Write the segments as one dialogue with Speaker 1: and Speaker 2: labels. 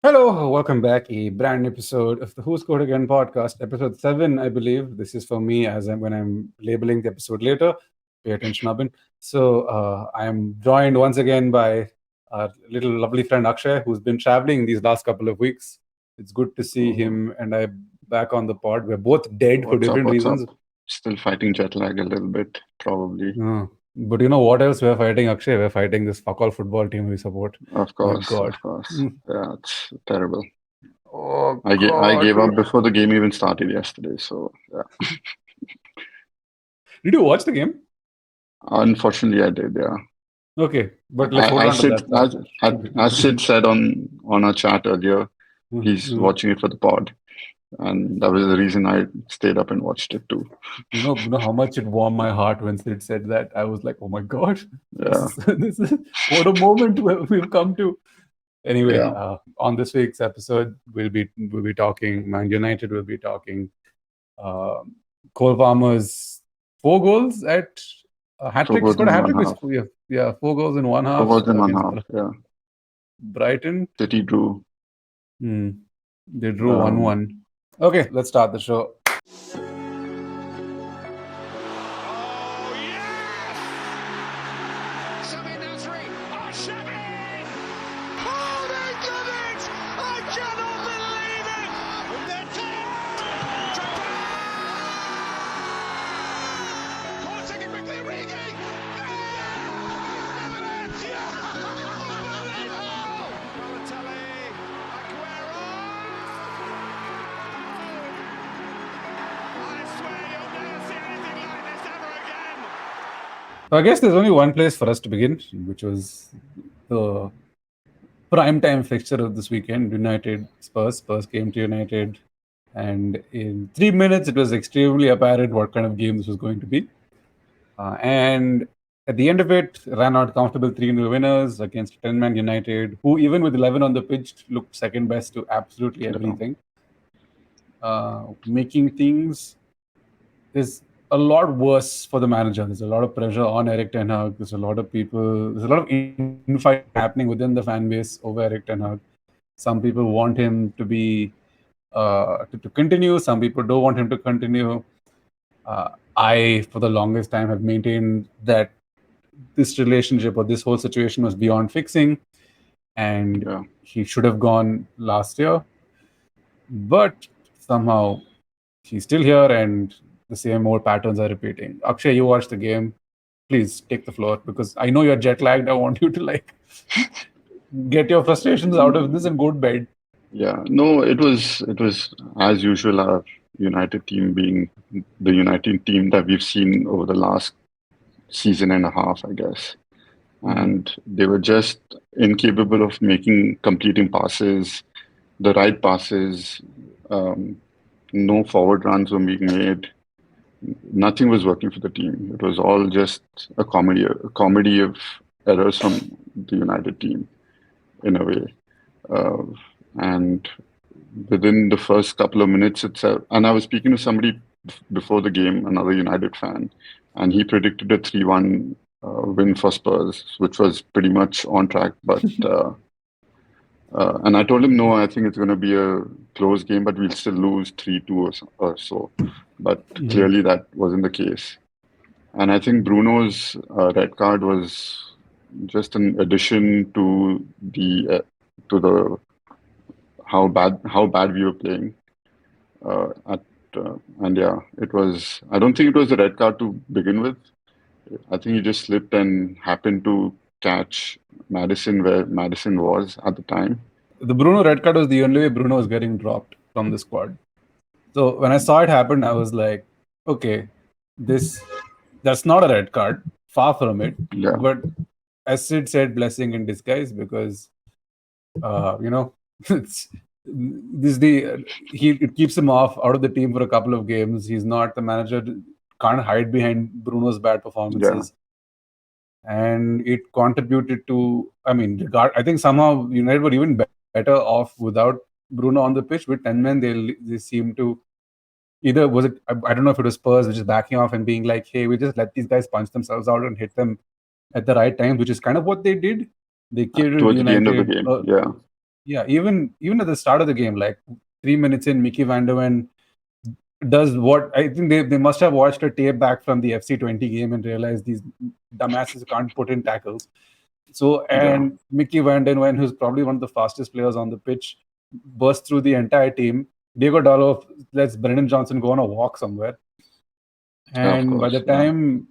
Speaker 1: Hello, welcome back. A brand new episode of the Who Scored Again podcast, episode 7, I believe. This is for me when I'm labeling the episode later. Pay attention, Abin. So I am joined once again by our little lovely friend Akshay, who's been traveling these last couple of weeks. It's good to see
Speaker 2: Oh,
Speaker 1: him and I back on the pod. We're both dead for
Speaker 2: what's up?
Speaker 1: different
Speaker 2: What's up?
Speaker 1: reasons.
Speaker 2: Still fighting jet lag a little bit, probably.
Speaker 1: But you know what else we're fighting, Akshay? We're fighting this fuck all football team we support.
Speaker 2: Of
Speaker 1: My
Speaker 2: course,
Speaker 1: God.
Speaker 2: of course. Yeah, it's terrible.
Speaker 1: Oh,
Speaker 2: I
Speaker 1: God.
Speaker 2: gave up before the game even started yesterday. So yeah,
Speaker 1: Did you watch the game?
Speaker 2: unfortunately, I did. Yeah,
Speaker 1: Okay, but let's hold
Speaker 2: as
Speaker 1: on to
Speaker 2: Sid
Speaker 1: that thought.
Speaker 2: as Sid said on our chat earlier, he's
Speaker 1: You
Speaker 2: watching it for the pod, and that was the reason I stayed up and watched it too.
Speaker 1: know how much it warmed my heart when Sid said that. I was like, oh my god, this
Speaker 2: Yeah,
Speaker 1: is this is what a moment we've come to. Anyway,
Speaker 2: yeah.
Speaker 1: on this week's episode, we'll be talking Man United. We'll be talking uh, Cole Palmer's 4 goals at a hat
Speaker 2: Four
Speaker 1: trick. He
Speaker 2: goals
Speaker 1: scored a
Speaker 2: in
Speaker 1: hat
Speaker 2: one
Speaker 1: trick.
Speaker 2: half.
Speaker 1: Yeah, 4 goals in one
Speaker 2: Four
Speaker 1: half
Speaker 2: goals in one
Speaker 1: against
Speaker 2: half. Yeah.
Speaker 1: Brighton.
Speaker 2: City drew.
Speaker 1: Hmm. They drew
Speaker 2: Um,
Speaker 1: 1-1. Okay, let's start the show.
Speaker 3: Oh, yes! Samir Nasri. Oh, Shabby! Oh, they done it! I cannot believe it! They're dead! Corting it quickly, Origi! Yeah! Balotelli, Aguero! I swear you'll never see anything like this ever again!
Speaker 1: So I guess there's only one place for us to begin, which was the prime time fixture of this weekend, United Spurs. Spurs came to United, and in 3 minutes, it was extremely apparent what kind of game this was going to be. And at the end of it, ran out comfortable 3-0 winners against 10-man United, who even with 11 on the pitch looked second best to absolutely
Speaker 2: yeah.
Speaker 1: everything. Making things is a lot worse for the manager. There's a lot of pressure on Erik Ten Hag. There's a lot of infighting happening within the fan base over Erik Ten Hag. Some people want him to be to continue. Some people don't want him to continue. I, for the longest time, have maintained that this relationship or this whole situation was beyond fixing, and
Speaker 2: Yeah.
Speaker 1: he should have gone last year. But somehow he's still here, and the same old patterns are repeating. Akshay, you watched the game. Please take the floor because I know you're jet lagged. I want you to get your frustrations out of this and go to bed.
Speaker 2: Yeah, no, it was as usual our United team being the United team that we've seen over the last season and a half, I guess. And they were just incapable of completing passes, the right passes. Um, no forward runs were being made. Nothing was working for the team. It was all just a comedy of errors from the United team in a way. Uh, and within the first couple of minutes itself. And I was speaking to somebody before the game, another United fan, and he predicted a 3-1 win for Spurs, which was pretty much on track. But and I told him, no, I think it's going to be a close game, but we'll still lose 3-2 or so. But clearly that wasn't the case. And I think Bruno's red card was just an addition to the how bad we were playing. At and yeah, it was. I don't think it was a red card to begin with. I think he just slipped and happened to catch Madison where Madison was at the time.
Speaker 1: The Bruno red card was the only way Bruno was getting dropped from the squad. So when I saw it happen, I was like, okay, this that's not a red card, far from it.
Speaker 2: Yeah,
Speaker 1: But as Sid said, blessing in disguise because it's it keeps him off out of the team for a couple of games. He's not the manager, can't hide behind Bruno's bad
Speaker 2: yeah,
Speaker 1: performances, and it contributed to. I mean, I think somehow United were even better off without Bruno on the pitch. With 10 men, they seem to either was it I don't know if it was Spurs which is backing off and being like, hey, we just let these guys punch themselves out and hit them at the right time, which is kind of what they did. They killed
Speaker 2: towards the end of the
Speaker 1: United.
Speaker 2: game. Yeah,
Speaker 1: Yeah, even at the start of the game, like 3 minutes in, Mickey Van der Ven does what I think they must have watched a tape back from the FC20 game and realized these dumbasses can't put in tackles. So, and Mickey Van der Ven, who's probably one of the fastest players on the pitch, burst through the entire team. Diego Dallo lets Brendan Johnson go on a walk somewhere. And by the time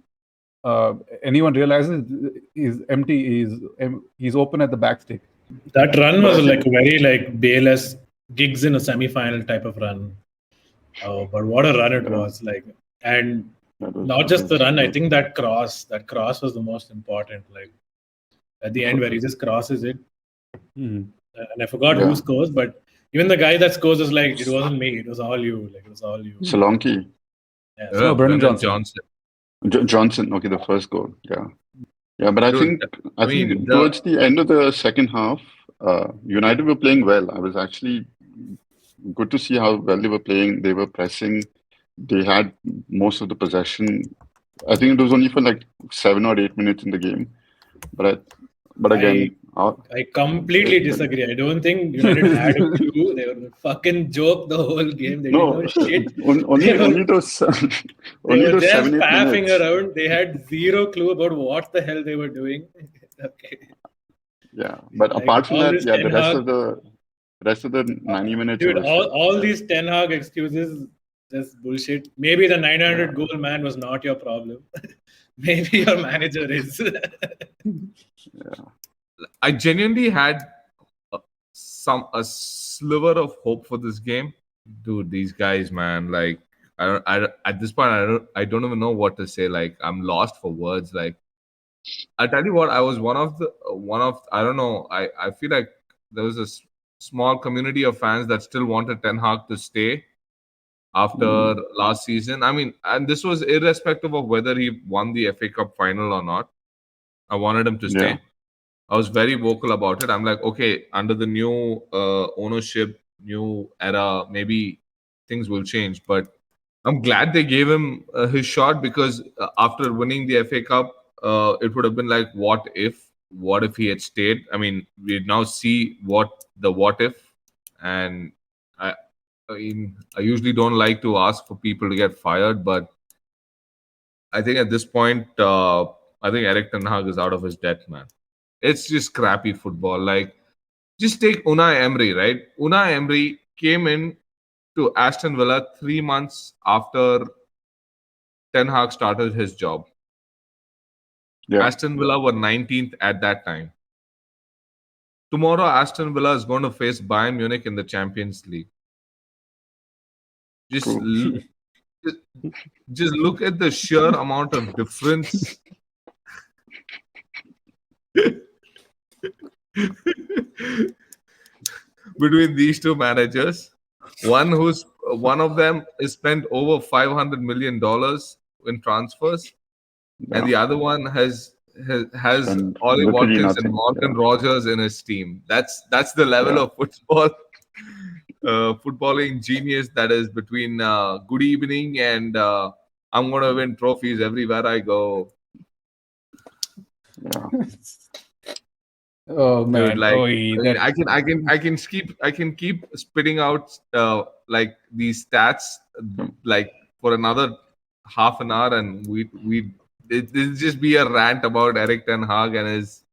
Speaker 1: anyone realizes he's empty, he's open at the back stick.
Speaker 4: That run was like very like Bayless gigs in a semi-final type of run. But what a run it was! Like, and not just the run. I think that cross was the most important. Like at the end where he just crosses it, and I forgot who scores, but even the guy that scores is like, it wasn't me, it was all you. Like it was all you.
Speaker 2: Solanke.
Speaker 1: Yeah, Brendan Johnson.
Speaker 2: Johnson. Okay, the first goal. Yeah, but I think towards the end of the second half, United were playing well. I was actually good to see how well they were playing. They were pressing. They had most of the possession. I think it was only for like 7 or 8 minutes in the game. But again,
Speaker 4: I completely disagree. I don't think United had a clue. They were fucking joke the whole game. They didn't know shit.
Speaker 2: Only those
Speaker 4: they were just 7-8 faffing minutes around. They had zero clue about what the hell they were doing. Okay.
Speaker 2: Yeah, but like, apart from that, the rest of the 90 minutes.
Speaker 4: Dude, all these Ten Hag excuses, just bullshit. Maybe the 900 goal man was not your problem. Maybe your manager is.
Speaker 5: I genuinely had a sliver of hope for this game. Dude, these guys, man, like I at this point I don't even know what to say. Like I'm lost for words. Like I'll tell you what, I was one of I don't know. I feel like there was a small community of fans that still wanted Ten Hag to stay after last season. I mean, and this was irrespective of whether he won the FA Cup final or not. I wanted him to stay. I was very vocal about it. I'm like, okay, under the new ownership, new era, maybe things will change. But I'm glad they gave him his shot, because after winning the FA Cup, it would have been like, what if he had stayed? I mean, we now see what if, and I usually don't like to ask for people to get fired, but I think at this point, I think Erik Ten Hag is out of his depth, man. It's just crappy football. Like, just take Unai Emery, right? Unai Emery came in to Aston Villa 3 months after Ten Hag started his job. Yeah. Aston Villa were 19th at that time. Tomorrow, Aston Villa is going to face Bayern Munich in the Champions League. Just look at the sheer amount of difference between these two managers. One of them is spent over $500 million in transfers, and the other one has Ollie Watkins and Morgan Rogers in his team. That's the level of football, footballing genius that is between good evening and I'm going to win trophies everywhere I go.
Speaker 2: Yeah.
Speaker 1: Oh man!
Speaker 5: Dude, I can keep spitting out like these stats like for another half an hour, and it'll just be a rant about Erik Ten Hag and his.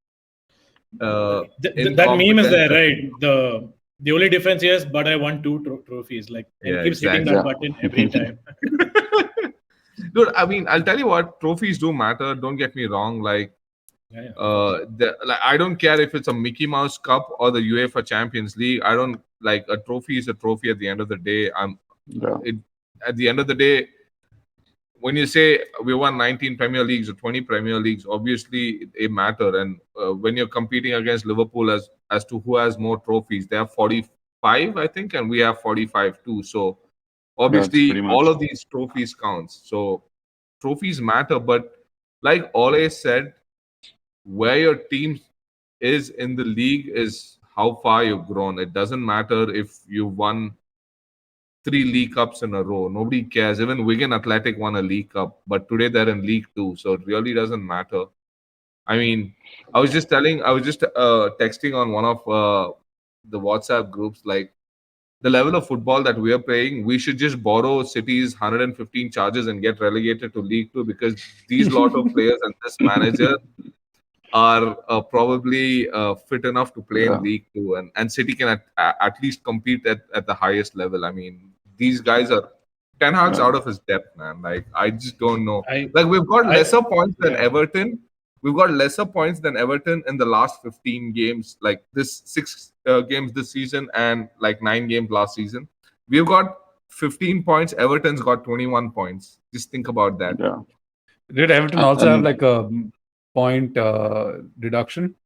Speaker 4: That meme is there, right? The only difference here is, but I won 2 trophies. Like, and keeps hitting that button every time.
Speaker 5: Dude, I mean, I'll tell you what, trophies do matter. Don't get me wrong. Like, I don't care if it's a Mickey Mouse Cup or the UEFA Champions League. I don't like a trophy is a trophy at the end of the day. At the end of the day, when you say we won 19 Premier Leagues or 20 Premier Leagues, obviously they matter. And when you're competing against Liverpool as to who has more trophies, they have 45, I think, and we have 45 too. So obviously all of these trophies counts. So trophies matter, but like Ole said, where your team is in the league is how far you've grown. It doesn't matter if you won 3 League Cups in a row. Nobody cares. Even Wigan Athletic won a League Cup, but today they're in League 2, so it really doesn't matter. I mean, I was just texting on one of the WhatsApp groups, like the level of football that we are playing, we should just borrow City's 115 charges and get relegated to League Two, because these lot of players and this manager are probably fit enough to play in League Two, and City can at least compete at the highest level. I mean, these guys are Ten Hag's out of his depth, man. Like, I just don't know. Like, we've got lesser points than Everton. We've got lesser points than Everton in the last 15 games, like this 6 games this season and like 9 games last season. We've got 15 points. Everton's got 21 points. Just think about that.
Speaker 2: Yeah.
Speaker 1: Did Everton also have like a point deduction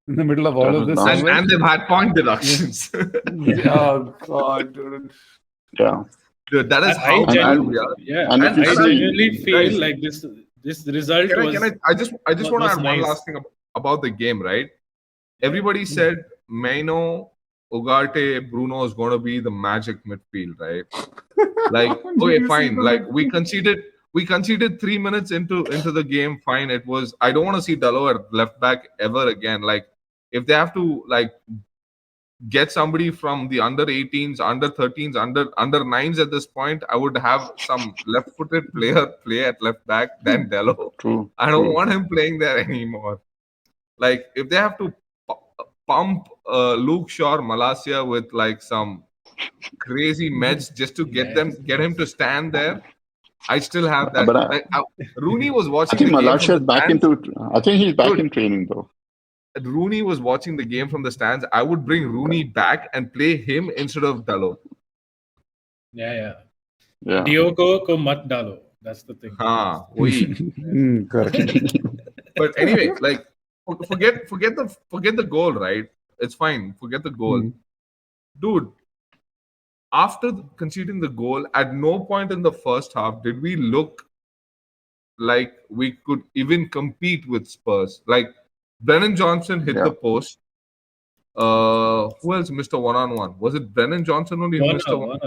Speaker 1: in the middle of all of this?
Speaker 5: And they've had point deductions.
Speaker 1: Oh, God, dude.
Speaker 2: Yeah.
Speaker 5: Dude, that is how we are.
Speaker 4: Yeah, and I genuinely feel like this result
Speaker 5: I just want to add one last thing about the game, right? Everybody said Maino, Ugarte, Bruno is going to be the magic midfield, right? Like, okay, fine. Like, we conceded 3 minutes into the game. Fine, it was. I don't want to see Dalot at left back ever again. Like, if they have to like get somebody from the under 18s, under 13s, under 9s at this point, I would have some left-footed player play at left back than Dalot.
Speaker 2: True.
Speaker 5: I don't want him playing there anymore. Like, if they have to pump Luke Shaw, Malacia with like some crazy meds just to get him to stand there, I still have that.
Speaker 2: But
Speaker 5: Rooney was watching.
Speaker 2: I think Malacia is back into. I think he's back in training though.
Speaker 5: Rooney was watching the game from the stands. I would bring Rooney back and play him instead of Dalot.
Speaker 4: Yeah. Diogo ko mat dalo. That's the thing.
Speaker 1: Correct.
Speaker 5: But anyway, like, forget the goal, right? It's fine. Forget the goal, dude. After conceding the goal, at no point in the first half did we look like we could even compete with Spurs. Like, Brennan Johnson hit the post. Who else missed a one-on-one? Was it Brennan Johnson only who missed a one?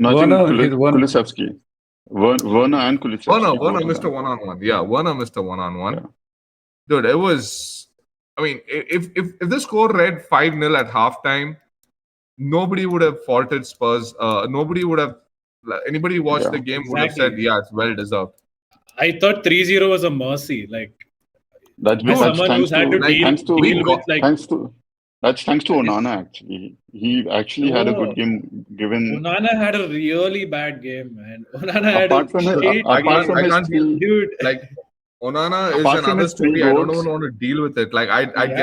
Speaker 2: Kulusevski. Werner and Kulusevski.
Speaker 5: Werner missed a one-on-one. Yeah, Werner missed a one-on-one. Yeah. Dude, it was. I mean, if the score read 5-0 at halftime, nobody would have faulted Spurs. Nobody would have. Anybody who watched the game would have said, "Yeah, it's well deserved."
Speaker 4: I thought 3-0 was a mercy. Like,
Speaker 2: that's
Speaker 4: someone who's had to deal with like.
Speaker 2: That's thanks to Onana, actually. He actually had a good game given.
Speaker 4: Onana had a really bad game, man. Onana had
Speaker 5: I can't deal, dude. Like, Onana is another story. I don't even want to deal with it. Like, I'd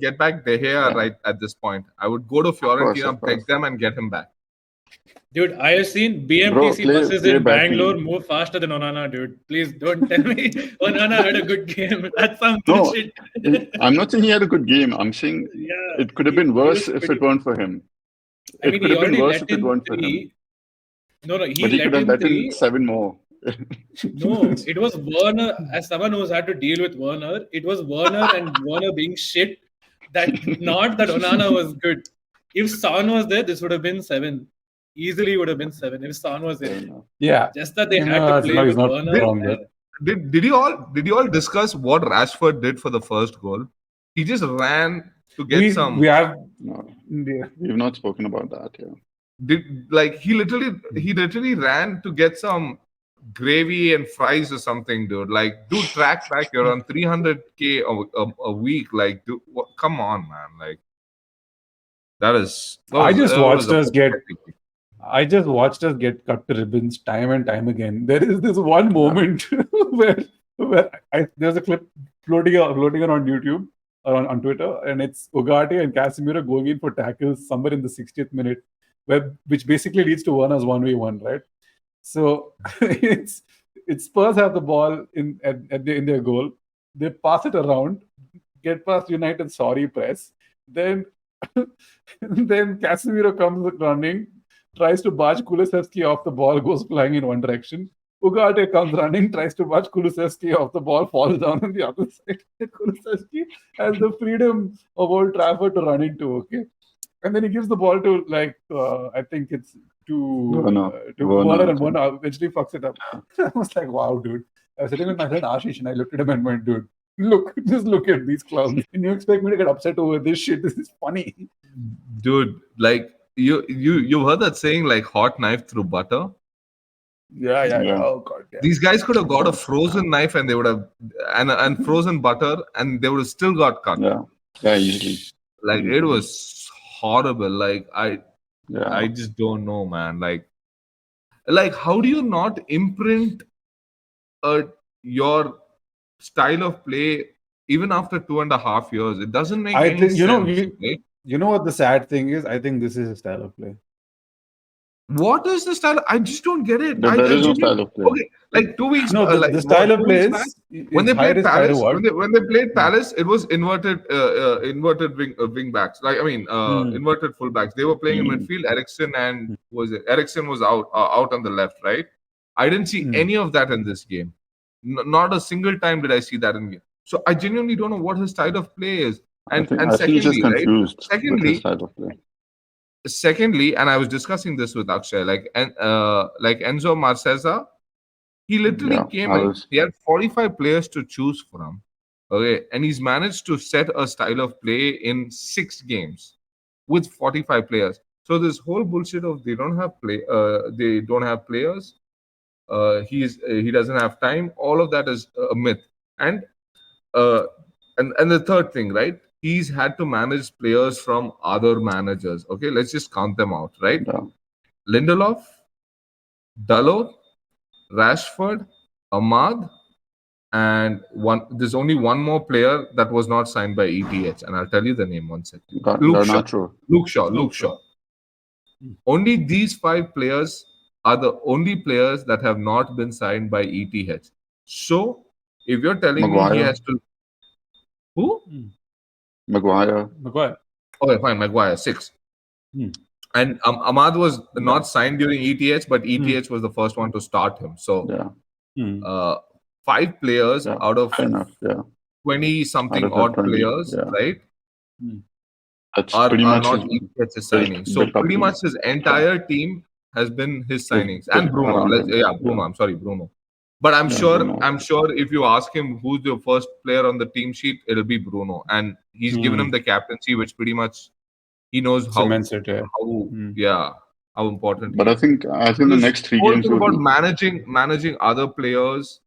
Speaker 5: get back De Gea right at this point. I would go to Fiorentina, beg them, and get him back.
Speaker 4: Dude, I have seen BMTC buses in Bangalore move faster than Onana, dude. Please don't tell me Onana had a good game. That's some bullshit.
Speaker 2: I'm not saying he had a good game. I'm saying it could have been worse if it weren't for him. It could have been worse if it weren't for him.
Speaker 4: No,
Speaker 2: he could have let in 7 more.
Speaker 4: No, it was Werner. As someone who's had to deal with Werner, it was Werner and Werner being shit. Not that Onana was good. If Son was there, this would have been 7. Easily would have been 7 if Son was in.
Speaker 1: Yeah.
Speaker 4: Just that they had to play with Werner.
Speaker 5: Did you all discuss what Rashford did for the first goal? He just ran to get some.
Speaker 2: We've not spoken about that. Yeah.
Speaker 5: He literally ran to get some gravy and fries or something, dude. Like, dude, track back. You're on 300K a week. Like, dude, come on, man. Like,
Speaker 1: I just watched us get cut to ribbons time and time again. There is this one moment where there's a clip floating around YouTube or on Twitter, and it's Ugarte and Casemiro going in for tackles somewhere in the 60th minute, which basically leads to Werner's 1v1, right? So it's Spurs have the ball in their goal. They pass it around, get past United's sorry press, then Casemiro comes running, tries to barge Kulusevski off the ball, goes flying in one direction. Ugarte comes running, tries to watch Kulusevski off the ball, falls down on the other side. Kulusevski has the freedom of Old Trafford to run into, okay? And then he gives the ball to, I think it's to Werner, and Werner eventually fucks it up. I was like, wow, dude. I was sitting with my friend Ashish, and I looked at him and went, dude, Just look at these clowns. And you expect me to get upset over this shit? This is funny.
Speaker 5: Dude, like you heard that saying, like hot knife through butter.
Speaker 1: Yeah.
Speaker 2: Yeah.
Speaker 1: Oh god, yeah.
Speaker 5: These guys could have got a frozen knife and they would have and frozen butter and they would have still got cut.
Speaker 2: Yeah, easily.
Speaker 5: Like it was horrible. Like I
Speaker 2: Yeah.
Speaker 5: just don't know, man. Like how do you not imprint your style of play even after 2.5 years? It doesn't make
Speaker 1: I
Speaker 5: any
Speaker 1: think
Speaker 5: sense. Right?
Speaker 1: you know what the sad thing is? I think this is a style of play.
Speaker 5: What is the style? I just don't get it.
Speaker 2: There is no style of play.
Speaker 5: Okay, like 2 weeks.
Speaker 1: No,
Speaker 5: like
Speaker 1: the style of
Speaker 5: 2
Speaker 1: play
Speaker 5: weeks
Speaker 1: is
Speaker 5: back,
Speaker 1: it's
Speaker 5: when they
Speaker 1: high
Speaker 5: played
Speaker 1: risk, high
Speaker 5: Palace,
Speaker 1: reward.
Speaker 5: when they played Palace, it was inverted wing backs. Like I mean, inverted full backs. They were playing in midfield. Ericsson was out on the left, right? I didn't see any of that in this game. Not a single time did I see that in game. So I genuinely don't know what his style of play is. And
Speaker 2: I think he's just
Speaker 5: secondly, right?
Speaker 2: confused with
Speaker 5: Secondly,
Speaker 2: his style of play.
Speaker 5: Secondly, and I was discussing this with Akshay, like Enzo Marcesa, he literally
Speaker 2: Yeah,
Speaker 5: came
Speaker 2: I
Speaker 5: in.
Speaker 2: was.
Speaker 5: He had 45 players to choose from. Okay, and he's managed to set a style of play in 6 games with 45 players. So this whole bullshit of they don't have players. He doesn't have time. All of that is a myth. And the third thing, right? He's had to manage players from other managers. Okay, let's just count them out, right?
Speaker 2: Yeah.
Speaker 5: Lindelof, Dalot, Rashford, Ahmad, and there's only one more player that was not signed by ETH, and I'll tell you the name one second.
Speaker 2: Garnacho.
Speaker 5: Luke Shaw. Only these 5 players are the only players that have not been signed by ETH. So if you're telling me he
Speaker 2: Maguire.
Speaker 5: has to who?
Speaker 2: Maguire.
Speaker 5: Okay, fine. Maguire 6. And Ahmad was not signed during ETH, but ETH was the first one to start him. So
Speaker 2: Yeah.
Speaker 5: 5 players
Speaker 2: Yeah.
Speaker 5: out of
Speaker 2: Fair enough. Yeah.
Speaker 5: 20 something
Speaker 2: Out of the
Speaker 5: odd
Speaker 2: 20,
Speaker 5: players,
Speaker 2: yeah.
Speaker 5: right?
Speaker 2: That's
Speaker 5: Are
Speaker 2: pretty much
Speaker 5: not
Speaker 2: his
Speaker 5: ETH's signings. So
Speaker 2: built up
Speaker 5: pretty
Speaker 2: team.
Speaker 5: much his entire team has been his signings.
Speaker 2: built
Speaker 5: And Bruno.
Speaker 2: around him.
Speaker 5: Bruno.
Speaker 2: Yeah.
Speaker 5: I'm sorry, Bruno. But I'm
Speaker 2: Yeah,
Speaker 5: sure
Speaker 2: Bruno.
Speaker 5: I'm sure if you ask him who's the first player on the team sheet, it'll be Bruno. And he's given him the captaincy, which pretty much he knows how
Speaker 1: Cements it, yeah.
Speaker 5: how important.
Speaker 2: But I think the next 3
Speaker 5: whole
Speaker 2: games
Speaker 5: thing
Speaker 2: will
Speaker 5: about
Speaker 2: be
Speaker 5: managing other players,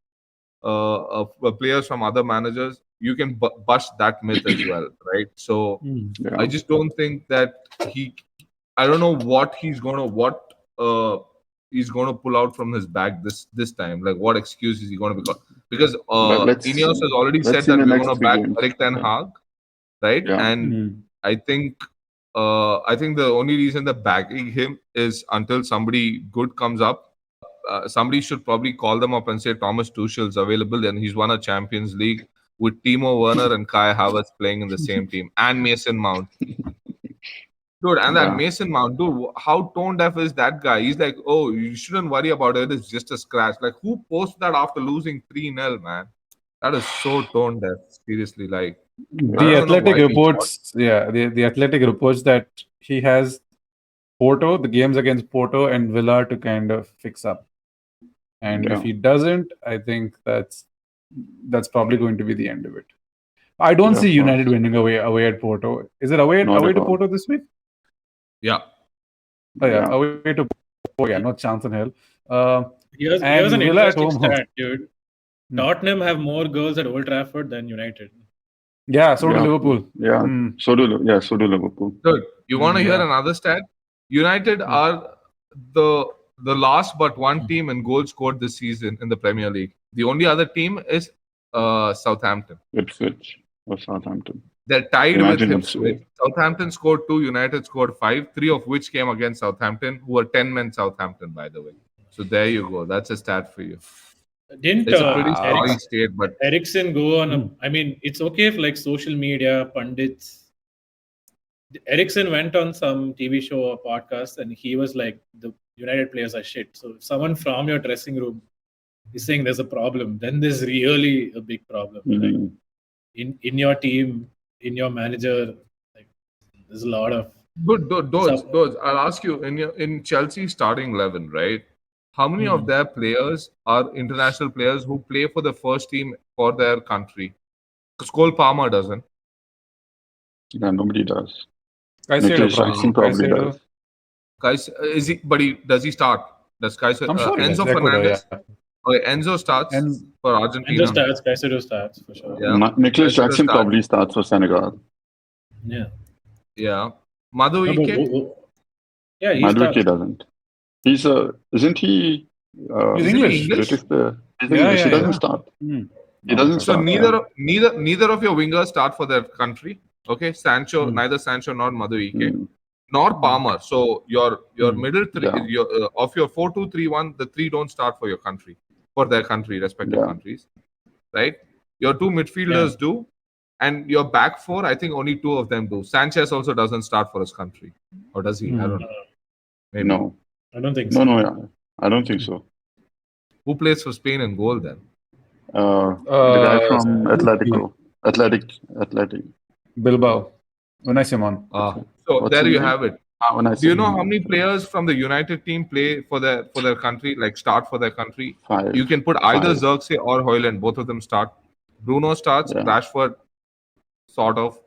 Speaker 5: players from other managers, you can bust that myth as well, right? So
Speaker 2: yeah.
Speaker 5: I just don't think that I don't know what he's gonna pull out from his bag this time. Like what excuse is he gonna be called? Because Ineos has already said
Speaker 2: see
Speaker 5: that
Speaker 2: the
Speaker 5: we're
Speaker 2: next
Speaker 5: gonna
Speaker 2: 3
Speaker 5: back
Speaker 2: games.
Speaker 5: Erik Ten Hag, right?
Speaker 2: Yeah.
Speaker 5: And I think the only reason they're backing him is until somebody good comes up. Somebody should probably call them up and say Thomas Tuchel's available and he's won a Champions League with Timo Werner and Kai Havertz playing in the same team and Mason Mount. Dude, and that Mason Mount, dude, how tone deaf is that guy? He's like, oh, you shouldn't worry about it. It's just a scratch. Like, who posts that after losing 3-0, man? That is so tone deaf. Seriously, like.
Speaker 1: The Athletic reports, the Athletic reports that he has Porto, the games against Porto and Villa to kind of fix up. And if he doesn't, I think that's probably going to be the end of it. I don't see United winning away at Porto. Is it away to Porto this week?
Speaker 5: Yeah.
Speaker 1: Oh yeah, away to Porto. Yeah, no chance in hell.
Speaker 4: Here's an interesting stat, dude. Tottenham have more goals at Old Trafford than United.
Speaker 1: Yeah, so do Liverpool.
Speaker 2: Yeah, so do Liverpool.
Speaker 5: Dude, you want to hear another stat? United are the last but one team in goals scored this season in the Premier League. The only other team is Southampton.
Speaker 2: Ipswich or Southampton.
Speaker 5: They're tied with Ipswich. Southampton scored 2, United scored 5, 3 of which came against Southampton, who are 10-men Southampton, by the way. So there you go. That's a stat for you.
Speaker 4: Didn't
Speaker 5: it's a pretty sorry state, but
Speaker 4: Ericsson go on I mean, it's okay if like social media pundits. Ericsson went on some TV show or podcast and he was like, the United players are shit. So if someone from your dressing room is saying there's a problem, then there's really a big problem. Like in your team, in your manager, like there's a lot of
Speaker 5: those. I'll ask you in Chelsea starting 11, right? How many of their players are international players who play for the first team for their country? Because Cole Palmer doesn't.
Speaker 2: Yeah, nobody does.
Speaker 1: Caicedo
Speaker 2: Nicholas Jackson probably
Speaker 1: Caicedo.
Speaker 2: does.
Speaker 5: Guys, is he? But does he start? Does Caicedo?
Speaker 1: I'm sure he does.
Speaker 5: Enzo
Speaker 1: Ecuador,
Speaker 5: Fernandez.
Speaker 1: yeah.
Speaker 5: Okay, Enzo starts
Speaker 1: And
Speaker 5: for
Speaker 4: Enzo
Speaker 5: Argentina.
Speaker 4: starts, Caicedo starts for sure.
Speaker 5: Yeah.
Speaker 2: Nicholas
Speaker 5: Caicedo
Speaker 2: Jackson
Speaker 5: starts.
Speaker 2: probably starts for Senegal.
Speaker 4: Yeah.
Speaker 5: Yeah. Madu
Speaker 4: No, but
Speaker 5: Ike.
Speaker 4: yeah, he
Speaker 2: Madueke
Speaker 4: starts.
Speaker 2: doesn't. Isn't he?
Speaker 1: he's
Speaker 5: Isn't he
Speaker 1: English.
Speaker 5: English?
Speaker 2: British player. He's
Speaker 1: Yeah,
Speaker 2: English.
Speaker 1: yeah,
Speaker 2: He doesn't
Speaker 1: yeah.
Speaker 2: start.
Speaker 1: Hmm.
Speaker 2: He doesn't
Speaker 5: So
Speaker 2: start.
Speaker 5: neither of your wingers start for their country. Okay, Sancho, neither Sancho nor Madu Ike, nor Palmer. So your middle three,
Speaker 2: Yeah.
Speaker 5: of your 4-2-3-1, the three don't start for your country, for their country, respective
Speaker 2: Yeah.
Speaker 5: countries, right? Your two midfielders do, and your back four, I think only two of them do. Sanchez also doesn't start for his country, or does he? I don't know. Maybe.
Speaker 2: No.
Speaker 4: I don't think so.
Speaker 2: No. Yeah. I don't think so.
Speaker 5: Who plays for Spain in goal then?
Speaker 2: The guy from Atletico. Athletic.
Speaker 1: Bilbao. Unai Simon.
Speaker 5: So
Speaker 2: What's
Speaker 5: there
Speaker 2: his
Speaker 5: you
Speaker 2: name?
Speaker 5: have it. Do you know how many players from the United team play for their country, like start for their country?
Speaker 2: 5.
Speaker 5: You can put either
Speaker 2: 5.
Speaker 5: Xerxes or Højlund. Both of them start. Bruno starts.
Speaker 2: Yeah.
Speaker 5: Rashford, sort of.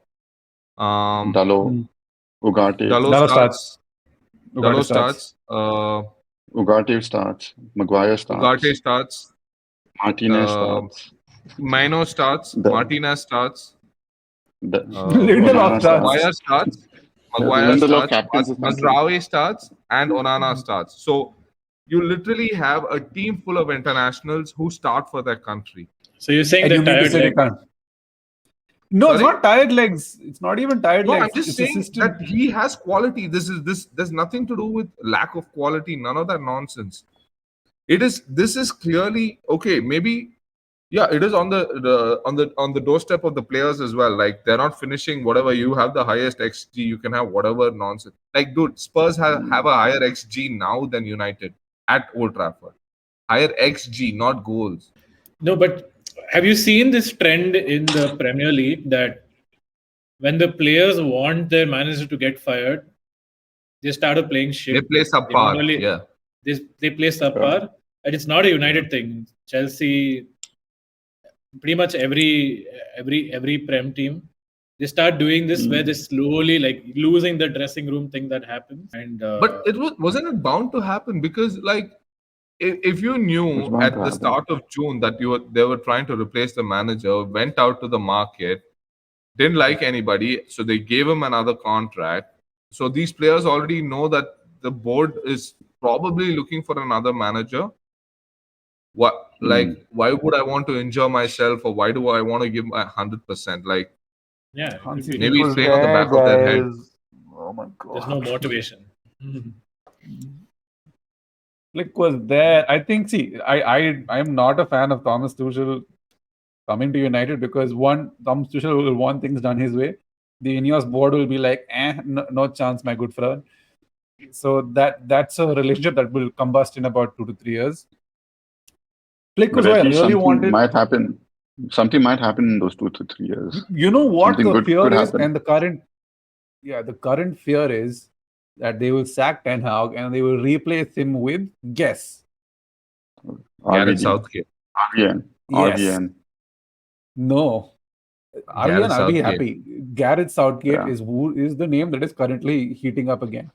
Speaker 2: Dalot. Ugarte.
Speaker 5: Dalot starts.
Speaker 1: Ugarte
Speaker 5: Dalot starts.
Speaker 2: Ugarte starts. Maguire starts.
Speaker 5: Ugarte starts.
Speaker 2: Martinez starts.
Speaker 5: Mino starts. Martinez starts.
Speaker 1: Lindelof starts.
Speaker 5: Maguire starts. Maguire
Speaker 2: Lindelof
Speaker 5: starts.
Speaker 2: captains his country.
Speaker 5: Mazraoui starts. And Onana starts. So you literally have a team full of internationals who start for their country.
Speaker 4: So you're saying
Speaker 1: And you
Speaker 4: they're
Speaker 1: mean to
Speaker 4: tired
Speaker 1: say they
Speaker 4: legs?
Speaker 1: can't? No, it's
Speaker 5: Sorry?
Speaker 1: not tired legs. It's not even tired
Speaker 5: No,
Speaker 1: legs.
Speaker 5: I'm just
Speaker 1: It's a
Speaker 5: saying
Speaker 1: system.
Speaker 5: that he has quality. This there's nothing to do with lack of quality. None of that nonsense. This is clearly okay. Maybe yeah, it is on the doorstep of the players as well. Like they're not finishing whatever. You have the highest XG. You can have whatever nonsense. Like dude, Spurs have a higher XG now than United at Old Trafford. Higher XG, not goals.
Speaker 4: No, but have you seen this trend in the Premier League that when the players want their manager to get fired, they started playing shit.
Speaker 5: They play subpar. Yeah.
Speaker 4: They play subpar, and it's not a United thing. Chelsea, pretty much every Prem team, they start doing this where they slowly like losing the dressing room thing that happens. And
Speaker 5: But wasn't it bound to happen? Because like if you knew at the start of June that they were trying to replace the manager, went out to the market, didn't like anybody, so they gave him another contract. So these players already know that the board is probably looking for another manager. Why would I want to injure myself, or why do I want to give my 100%? Like,
Speaker 4: yeah,
Speaker 5: maybe it's playing on the back of their head.
Speaker 1: Oh my god!
Speaker 4: There's no motivation.
Speaker 1: Flick was there. I think. See, I am not a fan of Thomas Tuchel coming to United because one, Thomas Tuchel will want things done his way. The Ineos board will be like, no chance, my good friend. So that's a relationship that will combust in about 2 to 3 years. Flick was who I really wanted.
Speaker 2: Something might happen in those 2 to 3 years.
Speaker 1: You know what
Speaker 2: Something
Speaker 1: the fear is,
Speaker 2: happen.
Speaker 1: and the current fear is that they will sack Ten Hag and they will replace him with guess.
Speaker 5: Gareth Southgate.
Speaker 2: RVN.
Speaker 1: No. RVN, I'll be happy. Gareth Southgate is the name that is currently heating up again.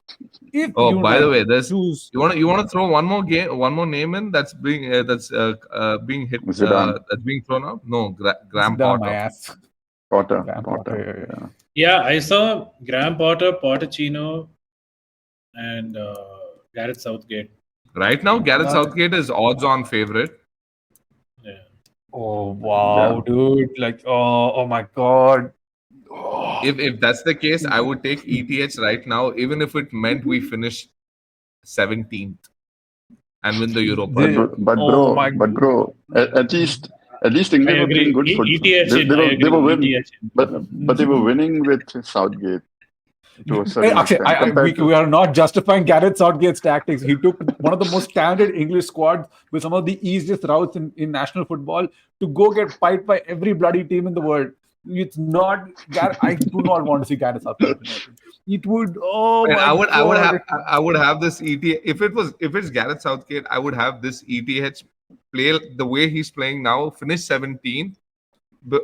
Speaker 5: By the way, you want to throw one more name in that's being hit that's being thrown out? No, Graham Potter.
Speaker 1: My ass.
Speaker 2: Potter.
Speaker 4: Yeah, I saw Graham Potter, Pochettino, and Gareth Southgate.
Speaker 5: Right now, Gareth Southgate is odds-on favorite.
Speaker 4: Yeah.
Speaker 1: Oh wow, dude! Like, oh my god.
Speaker 5: Oh. If that's the case, I would take ETH right now, even if it meant we finish 17th and win the Europa.
Speaker 2: But bro, at least England were playing good football. They were winning, but they were winning with Southgate.
Speaker 1: We are not justifying Gareth Southgate's tactics. He took one of the most talented English squads with some of the easiest routes in national football to go get piped by every bloody team in the world. It's not. I do not want to see Gareth Southgate. It would. Oh my God.
Speaker 5: I would have this ETH. If it's Gareth Southgate, I would have this ETH play the way he's playing now. Finish 17th,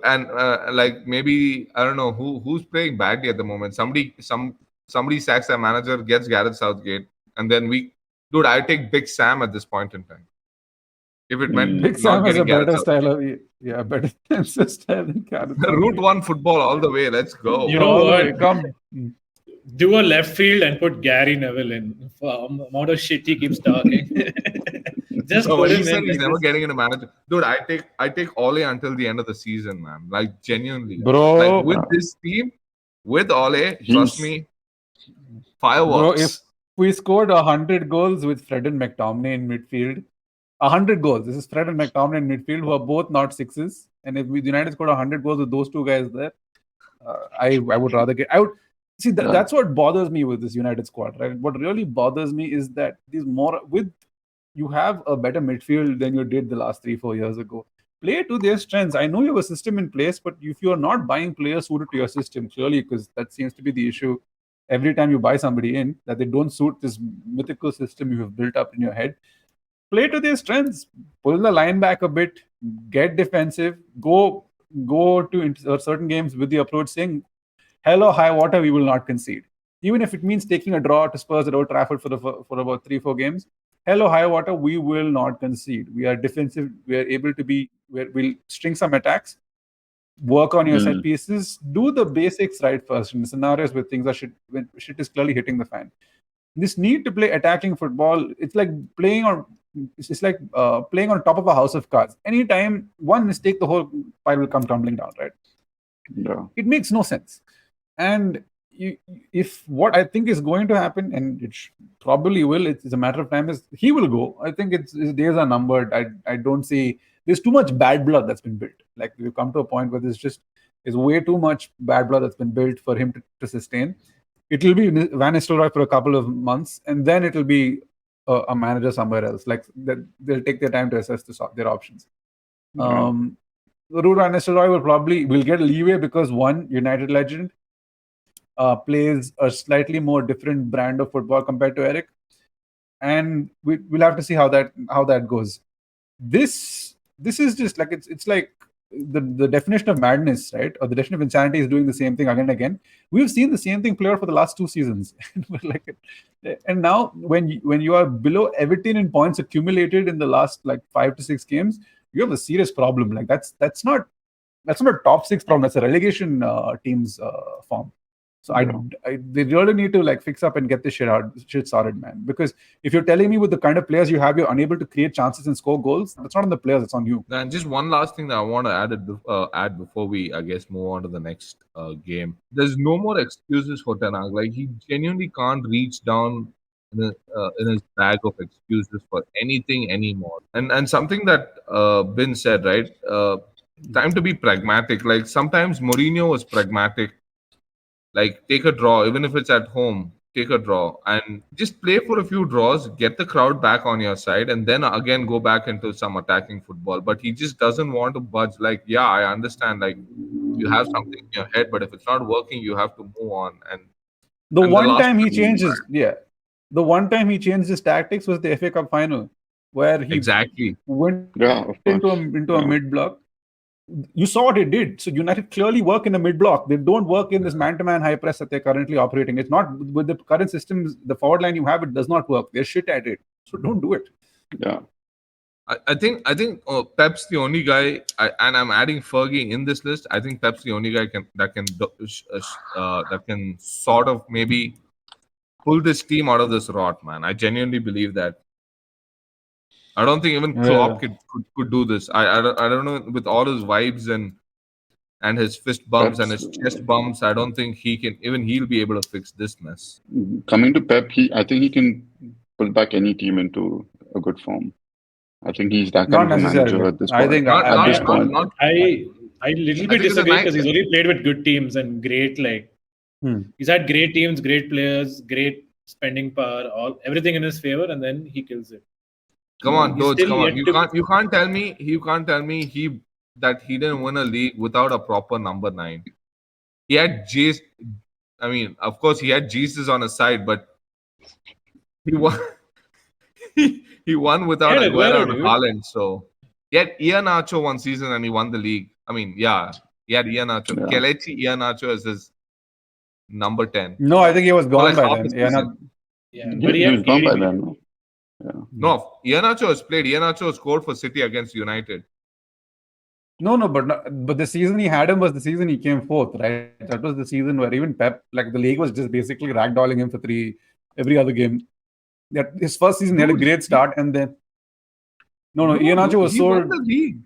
Speaker 5: And like maybe I don't know who's playing badly at the moment. Somebody sacks their manager, gets Gareth Southgate, and then dude, I take Big Sam at this point in time. If it meant
Speaker 1: Big
Speaker 5: not
Speaker 1: Sam has
Speaker 5: getting
Speaker 1: a
Speaker 5: Gareth
Speaker 1: better
Speaker 5: Southgate.
Speaker 1: style of better style than Gareth
Speaker 5: Route
Speaker 1: Southgate.
Speaker 5: 1 football all the way. Let's go.
Speaker 4: You know
Speaker 1: All the
Speaker 4: what?
Speaker 1: way, come.
Speaker 4: Do a left field and put Gary Neville in for amount of shit he keeps talking. Just
Speaker 5: No,
Speaker 4: put
Speaker 5: but he
Speaker 4: him
Speaker 5: said
Speaker 4: in.
Speaker 5: he's
Speaker 4: Like
Speaker 5: never
Speaker 4: this.
Speaker 5: getting into manager. Dude, I take Ole until the end of the season, man. Like genuinely.
Speaker 1: Bro,
Speaker 5: Like with this team, with Ole, trust me,
Speaker 1: bro,
Speaker 5: fireworks.
Speaker 1: if we scored 100 goals with Fred and McTominay in midfield, 100 goals. This is Fred and McTominay in midfield, who are both not sixes. And if the United scored 100 goals with those two guys there, I would rather get. I would see that's what bothers me with this United squad, right? What really bothers me is that you have a better midfield than you did the last 3-4 years ago. Play to their strengths. I know you have a system in place, but if you are not buying players suited to your system, clearly, because that seems to be the issue every time you buy somebody in, that they don't suit this mythical system you have built up in your head. Play to their strengths. Pull the line back a bit. Get defensive. Go to certain games with the approach saying, "Hell or high water, we will not concede." Even if it means taking a draw to Spurs at Old Trafford for about 3-4 games, hell or high water, we will not concede. We are defensive. We are able to be. We'll string some attacks. Work on your set pieces. Do the basics right first in scenarios where when shit is clearly hitting the fan. This need to play attacking football. It's like playing on top of a house of cards. Anytime one mistake, the whole pile will come tumbling down, right?
Speaker 2: Yeah.
Speaker 1: It makes no sense. And if what I think is going to happen, and it probably will, it's a matter of time, is he will go. I think his days are numbered. I don't see, there's too much bad blood that's been built. Like we've come to a point where there's way too much bad blood that's been built for him to sustain. It will be Van Nistelrooy for a couple of months, and then it will be a manager somewhere else. Like they'll take their time to assess their options. Ruud Van Nistelrooy will get leeway because one United legend plays a slightly more different brand of football compared to Erik, and we'll have to see how that goes. This is just like it's like the definition of madness, right? Or the definition of insanity is doing the same thing again and again. We've seen the same thing play out for the last 2 seasons. And now when you are below Everton in points accumulated in the last like 5 to 6 games, you have a serious problem. Like that's not a top 6 problem. That's a relegation team's form. So they really need to like fix up and get this shit sorted, man. Because if you're telling me with the kind of players you have, you're unable to create chances and score goals, that's not on the players, it's on you.
Speaker 5: And just one last thing that I want to add before we, I guess, move on to the next game. There's no more excuses for Ten Hag. Like he genuinely can't reach down in his bag of excuses for anything anymore. And something that Bin said, right? Time to be pragmatic. Like sometimes Mourinho was pragmatic. Like take a draw, even if it's at home, take a draw and just play for a few draws, get the crowd back on your side, and then again go back into some attacking football. But he just doesn't want to budge. Like, yeah, I understand. Like you have something in your head, but if it's not working, you have to move on. And
Speaker 1: the one time he changed his tactics was the FA Cup final, where he went into a mid block. You saw what it did. So United clearly work in a mid block. They don't work in this man-to-man high press that they're currently operating. It's not with the current systems. The forward line you have, it does not work. They're shit at it. So don't do it.
Speaker 2: Yeah.
Speaker 5: I think Pep's the only guy, and I'm adding Fergie in this list. I think Pep's the only guy that can sort of maybe pull this team out of this rot, man. I genuinely believe that. I don't think even Klopp could do this. I don't know, with all his vibes and his fist bumps and his chest bumps, I don't think he'll be able to fix this mess.
Speaker 2: Coming to Pep, I think he can pull back any team into a good form. I think he's that kind of a manager at this point.
Speaker 1: I think
Speaker 4: I little bit disagree because he's only played with good teams and great he's had great teams, great players, great spending power, everything in his favor, and then he kills it.
Speaker 5: Come on, Dodge, come on. You can't tell me that he didn't win a league without a proper number 9. He had Jesus. I mean, of course, he had Jesus on his side, but he won. He won without Aguero and Haaland. So he had Ian Archo one season and he won the league. I mean, yeah, he had Iheanacho.
Speaker 2: Yeah.
Speaker 5: Kelechi Iheanacho as his number 10
Speaker 1: No, I think he was
Speaker 5: for
Speaker 1: gone
Speaker 5: like
Speaker 1: by
Speaker 5: half
Speaker 1: then.
Speaker 5: the
Speaker 1: Yeah,
Speaker 5: season.
Speaker 4: Yeah,
Speaker 2: He,
Speaker 4: but he
Speaker 2: he
Speaker 4: had
Speaker 2: was gone by
Speaker 4: KDB.
Speaker 2: then. No? Yeah.
Speaker 5: No, Iheanacho has played. Iheanacho scored for City against United.
Speaker 1: No, but the season he had him was the season he came fourth, right? That was the season where even Pep, like the league was just basically ragdolling him for every other game. That his first season he had a
Speaker 5: Dude,
Speaker 1: great start, and then no, Iheanacho was
Speaker 5: he won
Speaker 1: sold
Speaker 5: the league.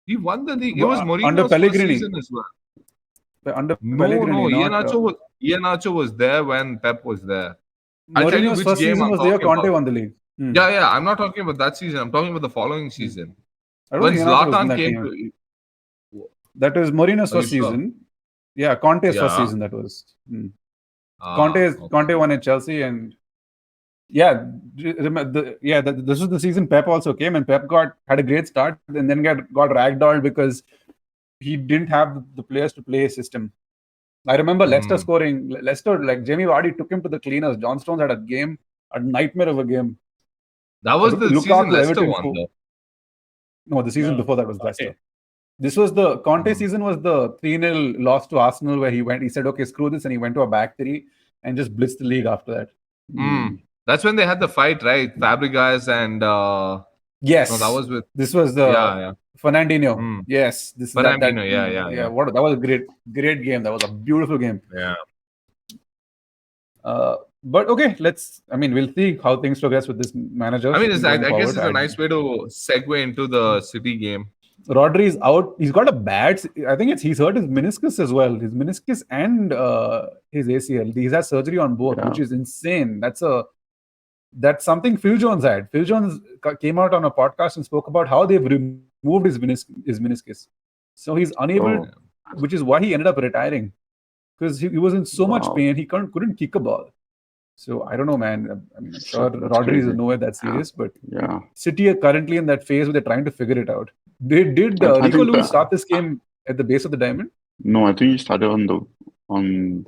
Speaker 5: He won the league. It was
Speaker 1: under
Speaker 5: Mourinho's first
Speaker 1: Pellegrini.
Speaker 5: season as well.
Speaker 1: Under
Speaker 5: No,
Speaker 1: Pellegrini, not
Speaker 5: Iheanacho was there when Pep was there. I'll tell you
Speaker 1: Mourinho's
Speaker 5: which
Speaker 1: first
Speaker 5: game
Speaker 1: season
Speaker 5: I'm
Speaker 1: was there.
Speaker 5: talking
Speaker 1: Conte
Speaker 5: about.
Speaker 1: won the league.
Speaker 5: Yeah. I'm not talking about that season. I'm talking about the following season.
Speaker 1: I don't
Speaker 5: When
Speaker 1: think Iheanacho was in
Speaker 5: Zlatan
Speaker 1: that
Speaker 5: came
Speaker 1: team.
Speaker 5: to.
Speaker 1: That was Mourinho's
Speaker 5: Are you
Speaker 1: first
Speaker 5: sure?
Speaker 1: season. Yeah, Conte's first
Speaker 5: Yeah.
Speaker 1: season. That was.
Speaker 5: Okay.
Speaker 1: Conte won at Chelsea, and yeah, this was the season Pep also came, and Pep had a great start, and then got ragdolled because he didn't have the players to play his system. I remember Leicester scoring. Leicester, like Jamie Vardy took him to the cleaners. John Stones had a nightmare of a game.
Speaker 5: That was the season
Speaker 1: Lukaku,
Speaker 5: Leicester
Speaker 1: Everton,
Speaker 5: won, though.
Speaker 1: No, the season
Speaker 4: No,
Speaker 1: before that was
Speaker 4: Conte.
Speaker 1: Leicester. This was the Conte season, was the 3-0 loss to Arsenal, where he said, okay, screw this, and he went to a back three and just blitzed the league after that.
Speaker 5: That's when they had the fight, right? Fabregas and
Speaker 1: Yes.
Speaker 5: no, that was with
Speaker 1: this was the
Speaker 5: yeah.
Speaker 1: Fernandinho. Yes, this is that.
Speaker 5: Fernandinho, yeah.
Speaker 1: What that was a great game. That was a beautiful game.
Speaker 5: Yeah.
Speaker 1: But okay, we'll see how things progress with this manager.
Speaker 5: I mean, I
Speaker 1: going
Speaker 5: guess it's
Speaker 1: forward.
Speaker 5: a nice way to segue into the City game.
Speaker 1: Rodri is out. He's got a bad. I think he's hurt his meniscus as well. His meniscus and his ACL. He's had surgery on both, which is insane. That's something Phil Jones had. Phil Jones came out on a podcast and spoke about how they've removed his meniscus. So he's unable, which is why he ended up retiring, because he was in so much pain he couldn't kick a ball. So I don't know, man. I mean, I'm sure Rodri is nowhere that serious, but City are currently in that phase where they're trying to figure it out. Did Rico Lewis start this game at the base of the diamond?
Speaker 2: No, I think he started on the wing,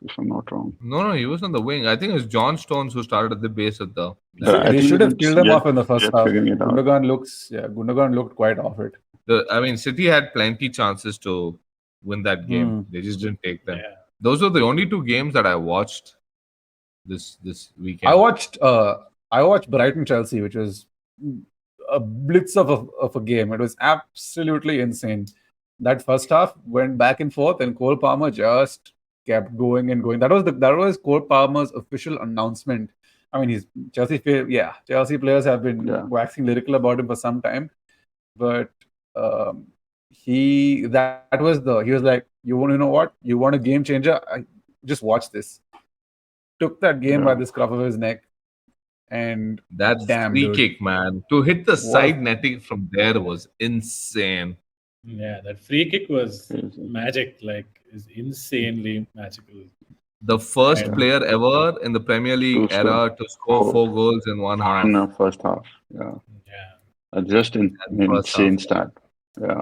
Speaker 2: if I'm not wrong.
Speaker 5: No, he was on the wing. I think it was John Stones who started at the base of the.
Speaker 1: They should have killed him off in the first half. Gundogan looked quite off it.
Speaker 5: City had plenty chances to win that game. They just didn't take them.
Speaker 4: Yeah.
Speaker 5: Those are the only two games that I watched this weekend.
Speaker 1: I watched Brighton Chelsea, which was a blitz of a game. It was absolutely insane. That first half went back and forth, and Cole Palmer just kept going and going. That was Cole Palmer's official announcement. I mean, Chelsea players have been waxing lyrical about him for some time, but he was like, you want to know what? You want a game changer? Just watch this. Took that game by the scruff of his neck, and
Speaker 5: that free kick, man, to hit the side netting from there was insane.
Speaker 4: Yeah, that free kick was magic. Like, is insanely magical.
Speaker 5: The first player ever in the Premier League era to score 4 goals in one half.
Speaker 2: In the first half, just an insane stat.
Speaker 4: Yeah,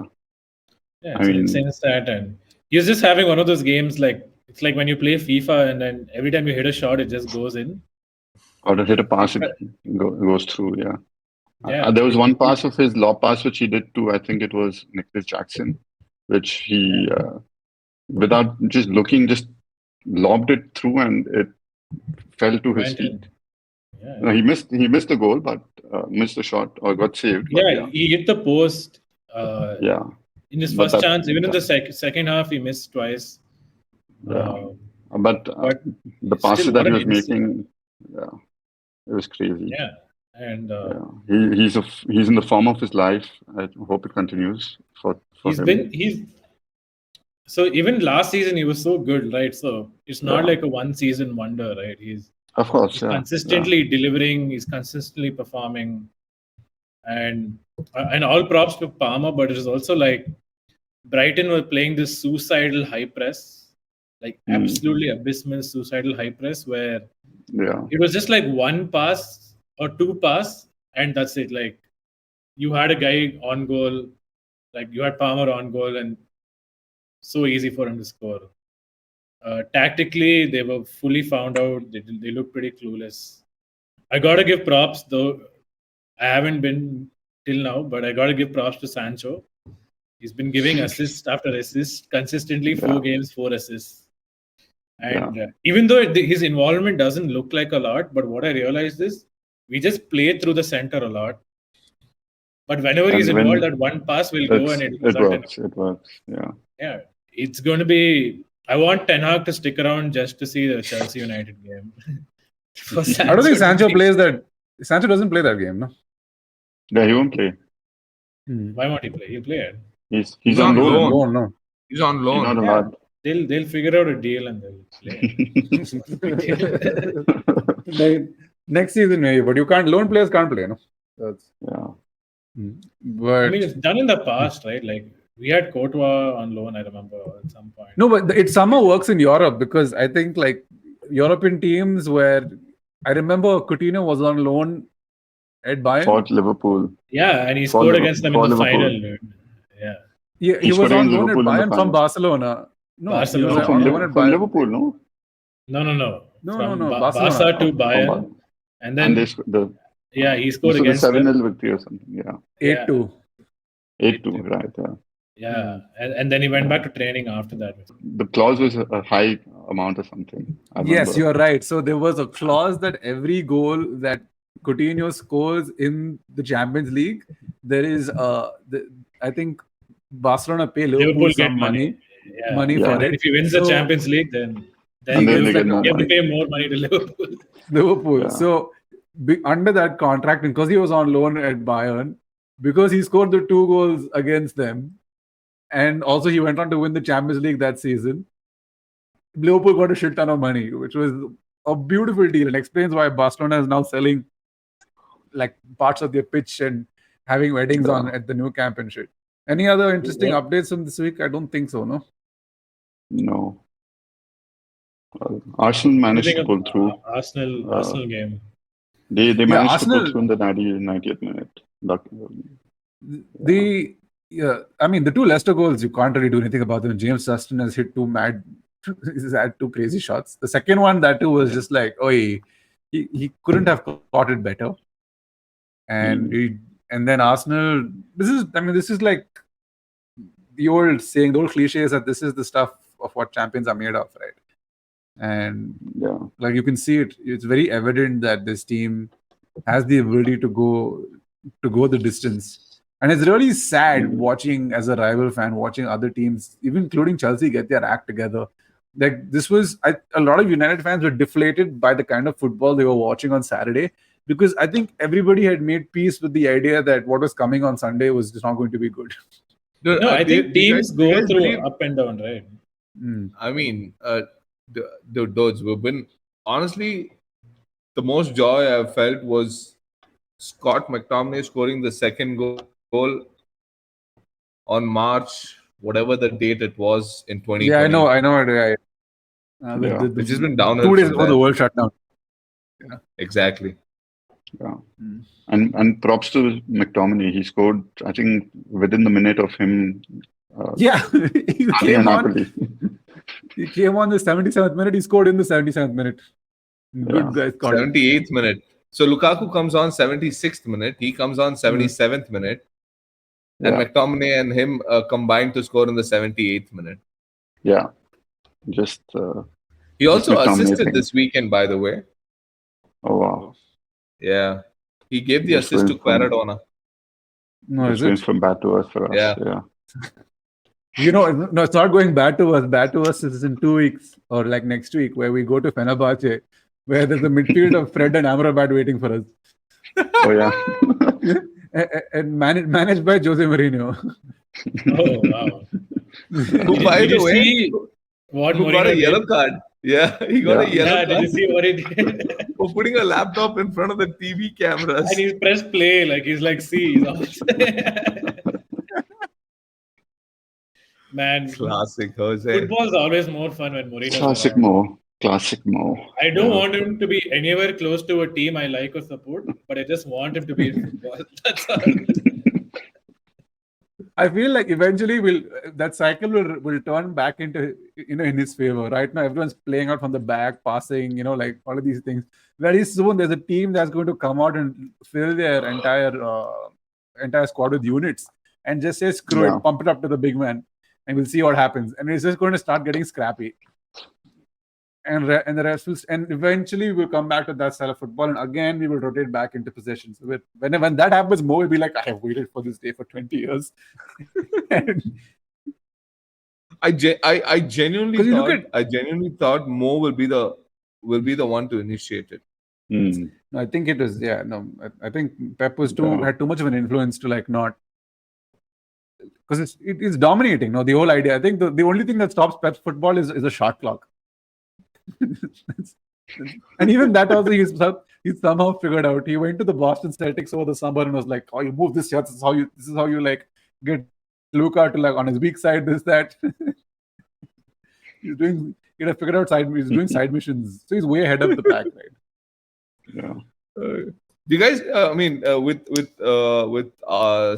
Speaker 4: it's an insane stat, and he's just having one of those games like it's like when you play FIFA and then every time you hit a shot, it just goes in.
Speaker 2: Or to hit a pass, it goes through. There was one pass of his lob pass which he did to, I think it was Nicholas Jackson, which he without just looking, just lobbed it through and it fell to his feet. No, he missed the goal, but missed the shot or got saved.
Speaker 4: He hit the post. In his first chance, even in the second half, he missed twice.
Speaker 2: But the passes that he was making, it was crazy.
Speaker 4: Yeah, and
Speaker 2: he's in the form of his life. I hope it continues for him.
Speaker 4: So even last season he was so good, right? So it's not like a one season wonder, right? He's consistently delivering. He's consistently performing, and all props to Palmer. But it is also like Brighton were playing this suicidal high press, like absolutely abysmal suicidal high press, where it was just like one pass or two pass, and that's it. Like you had a guy on goal, like you had Palmer on goal, and so easy for him to score. Tactically, they were fully found out. They looked pretty clueless. I gotta give props though. I haven't been till now, but I got to give props to Sancho. He's been giving assist after assist consistently, 4 games, 4 assists. And even though his involvement doesn't look like a lot, but what I realized is we just play through the center a lot. But whenever he's involved, that one pass will go and it
Speaker 2: works. It works. Yeah.
Speaker 4: Yeah. It's going to be. I want Ten Hag to stick around just to see the Chelsea United game.
Speaker 1: I don't think Sancho plays that. Sancho doesn't play that game, no?
Speaker 2: Yeah, he won't play.
Speaker 4: Why won't he play? He'll play it.
Speaker 2: He's on
Speaker 5: loan.
Speaker 2: No.
Speaker 5: He's on loan.
Speaker 2: He's not allowed.
Speaker 4: They'll figure out a deal and they'll
Speaker 1: play. Next season, maybe, but you can't. Loan players can't play, no? But
Speaker 4: I mean, it's done in the past, right? Like we had Courtois on loan, I remember at some point.
Speaker 1: No, but it somehow works in Europe because I think like European teams where I remember Coutinho was on loan at Bayern.
Speaker 2: Fought Liverpool.
Speaker 4: Yeah, and he scored against them in the final. Dude.
Speaker 1: Yeah, he was on loan at Bayern from Barcelona. No,
Speaker 4: Barcelona.
Speaker 2: From Liverpool, no?
Speaker 4: No.
Speaker 1: Barca
Speaker 4: to Bayern. And then
Speaker 2: he scored
Speaker 4: against
Speaker 2: the 7-0 victory or something. Yeah.
Speaker 1: 8-2.
Speaker 2: 8-2, right?
Speaker 4: Yeah, and then he went back to training after that.
Speaker 2: The clause was a high amount or something.
Speaker 1: Yes, you're right. So there was a clause that every goal that Coutinho scores in the Champions League, there is I think Barcelona pay Liverpool some money for it.
Speaker 4: And if he wins the Champions League, then he have to pay more money to Liverpool.
Speaker 1: Yeah. So under that contract, because he was on loan at Bayern, because he scored the 2 goals against them, and also he went on to win the Champions League that season, Liverpool got a shit ton of money, which was a beautiful deal and explains why Barcelona is now selling like parts of their pitch and having weddings on at the new camp and shit. Any other interesting updates from this week? I don't think so, no?
Speaker 2: No. Arsenal managed to pull through.
Speaker 4: Arsenal game.
Speaker 2: They managed to pull through in the 90th minute.
Speaker 1: The 2 Leicester goals, you can't really do anything about them. James Justin has hit 2 crazy shots. The second one, that too was just like, he couldn't have caught it better. And then Arsenal, this is like the old saying, the old cliche is that this is the stuff of what champions are made of, right? And like you can see it's very evident that this team has the ability to go the distance. And it's really sad watching, as a rival fan, watching other teams, even including Chelsea, get their act together. Like this was, a lot of United fans were deflated by the kind of football they were watching on Saturday, because I think everybody had made peace with the idea that what was coming on Sunday was just not going to be good.
Speaker 4: No, I think teams go through up and down, right?
Speaker 5: I mean, those we've been, honestly, the most joy I've felt was Scott McTominay scoring the second goal on March, whatever the date it was in 2020.
Speaker 1: Yeah, I know.
Speaker 5: Which has been down
Speaker 1: 2 days before the world shut down.
Speaker 5: Yeah. Exactly.
Speaker 2: Yeah. And props to McTominay. He scored, I think, within the minute of him.
Speaker 1: He came on the 77th minute. He scored in the 77th minute. Good guys.
Speaker 5: 78th minute. So Lukaku comes on 76th minute. He comes on 77th minute. And McTominay and him combined to score in the 78th minute.
Speaker 2: Yeah.
Speaker 5: He also assisted this weekend, by the way.
Speaker 2: Oh, wow.
Speaker 5: Yeah. He gave the assist to Maradona.
Speaker 1: No, is it?
Speaker 2: From bad to us for us. Yeah.
Speaker 1: It's not going bad to us. Bad to us is in 2 weeks or like next week, where we go to Fenerbahce, where there's a midfield of Fred and Amrabat waiting for us.
Speaker 2: Oh, yeah.
Speaker 1: And managed by Jose Mourinho.
Speaker 4: Oh, wow.
Speaker 5: Who, by the way, who got a yellow card. Yeah, he got a yellow card.
Speaker 4: Did you see what he did?
Speaker 5: For putting a laptop in front of the TV cameras.
Speaker 4: And he's pressed play, like he's like, see. Man,
Speaker 5: classic Jose.
Speaker 4: Football's always more fun when Mourinho.
Speaker 2: Classic Mo.
Speaker 4: I don't want him to be anywhere close to a team I like or support, but I just want him to be in football. That's all.
Speaker 1: I feel like eventually that cycle will turn back into in his favor. Right now, everyone's playing out from the back, passing, like all of these things. Very soon, there's a team that's going to come out and fill their entire entire squad with units and just say, screw
Speaker 2: Yeah.
Speaker 1: it, pump it up to the big man, and we'll see what happens. And it's just going to start getting scrappy. And the rest will, and eventually we'll come back to that style of football, and again we will rotate back into possessions. When that happens, Mo will be like, I have waited for this day for 20 years. And
Speaker 5: I genuinely
Speaker 1: 'Cause you look
Speaker 5: thought I genuinely thought Mo will be the one to initiate it.
Speaker 2: Mm.
Speaker 1: no, I think it was, I think Pep was
Speaker 2: Yeah.
Speaker 1: had too much of an influence to like not, because it's dominating. No, the whole idea. I think the only thing that stops Pep's football is a shot clock. And even that also he's somehow figured out. He went to the Boston Celtics over the summer and was like, "Oh, you move this shot. This is how you like get Luka to like on his weak side. This that." He's figured out he's doing side missions, so he's way ahead of the pack, right?
Speaker 2: Yeah.
Speaker 5: Do you guys? With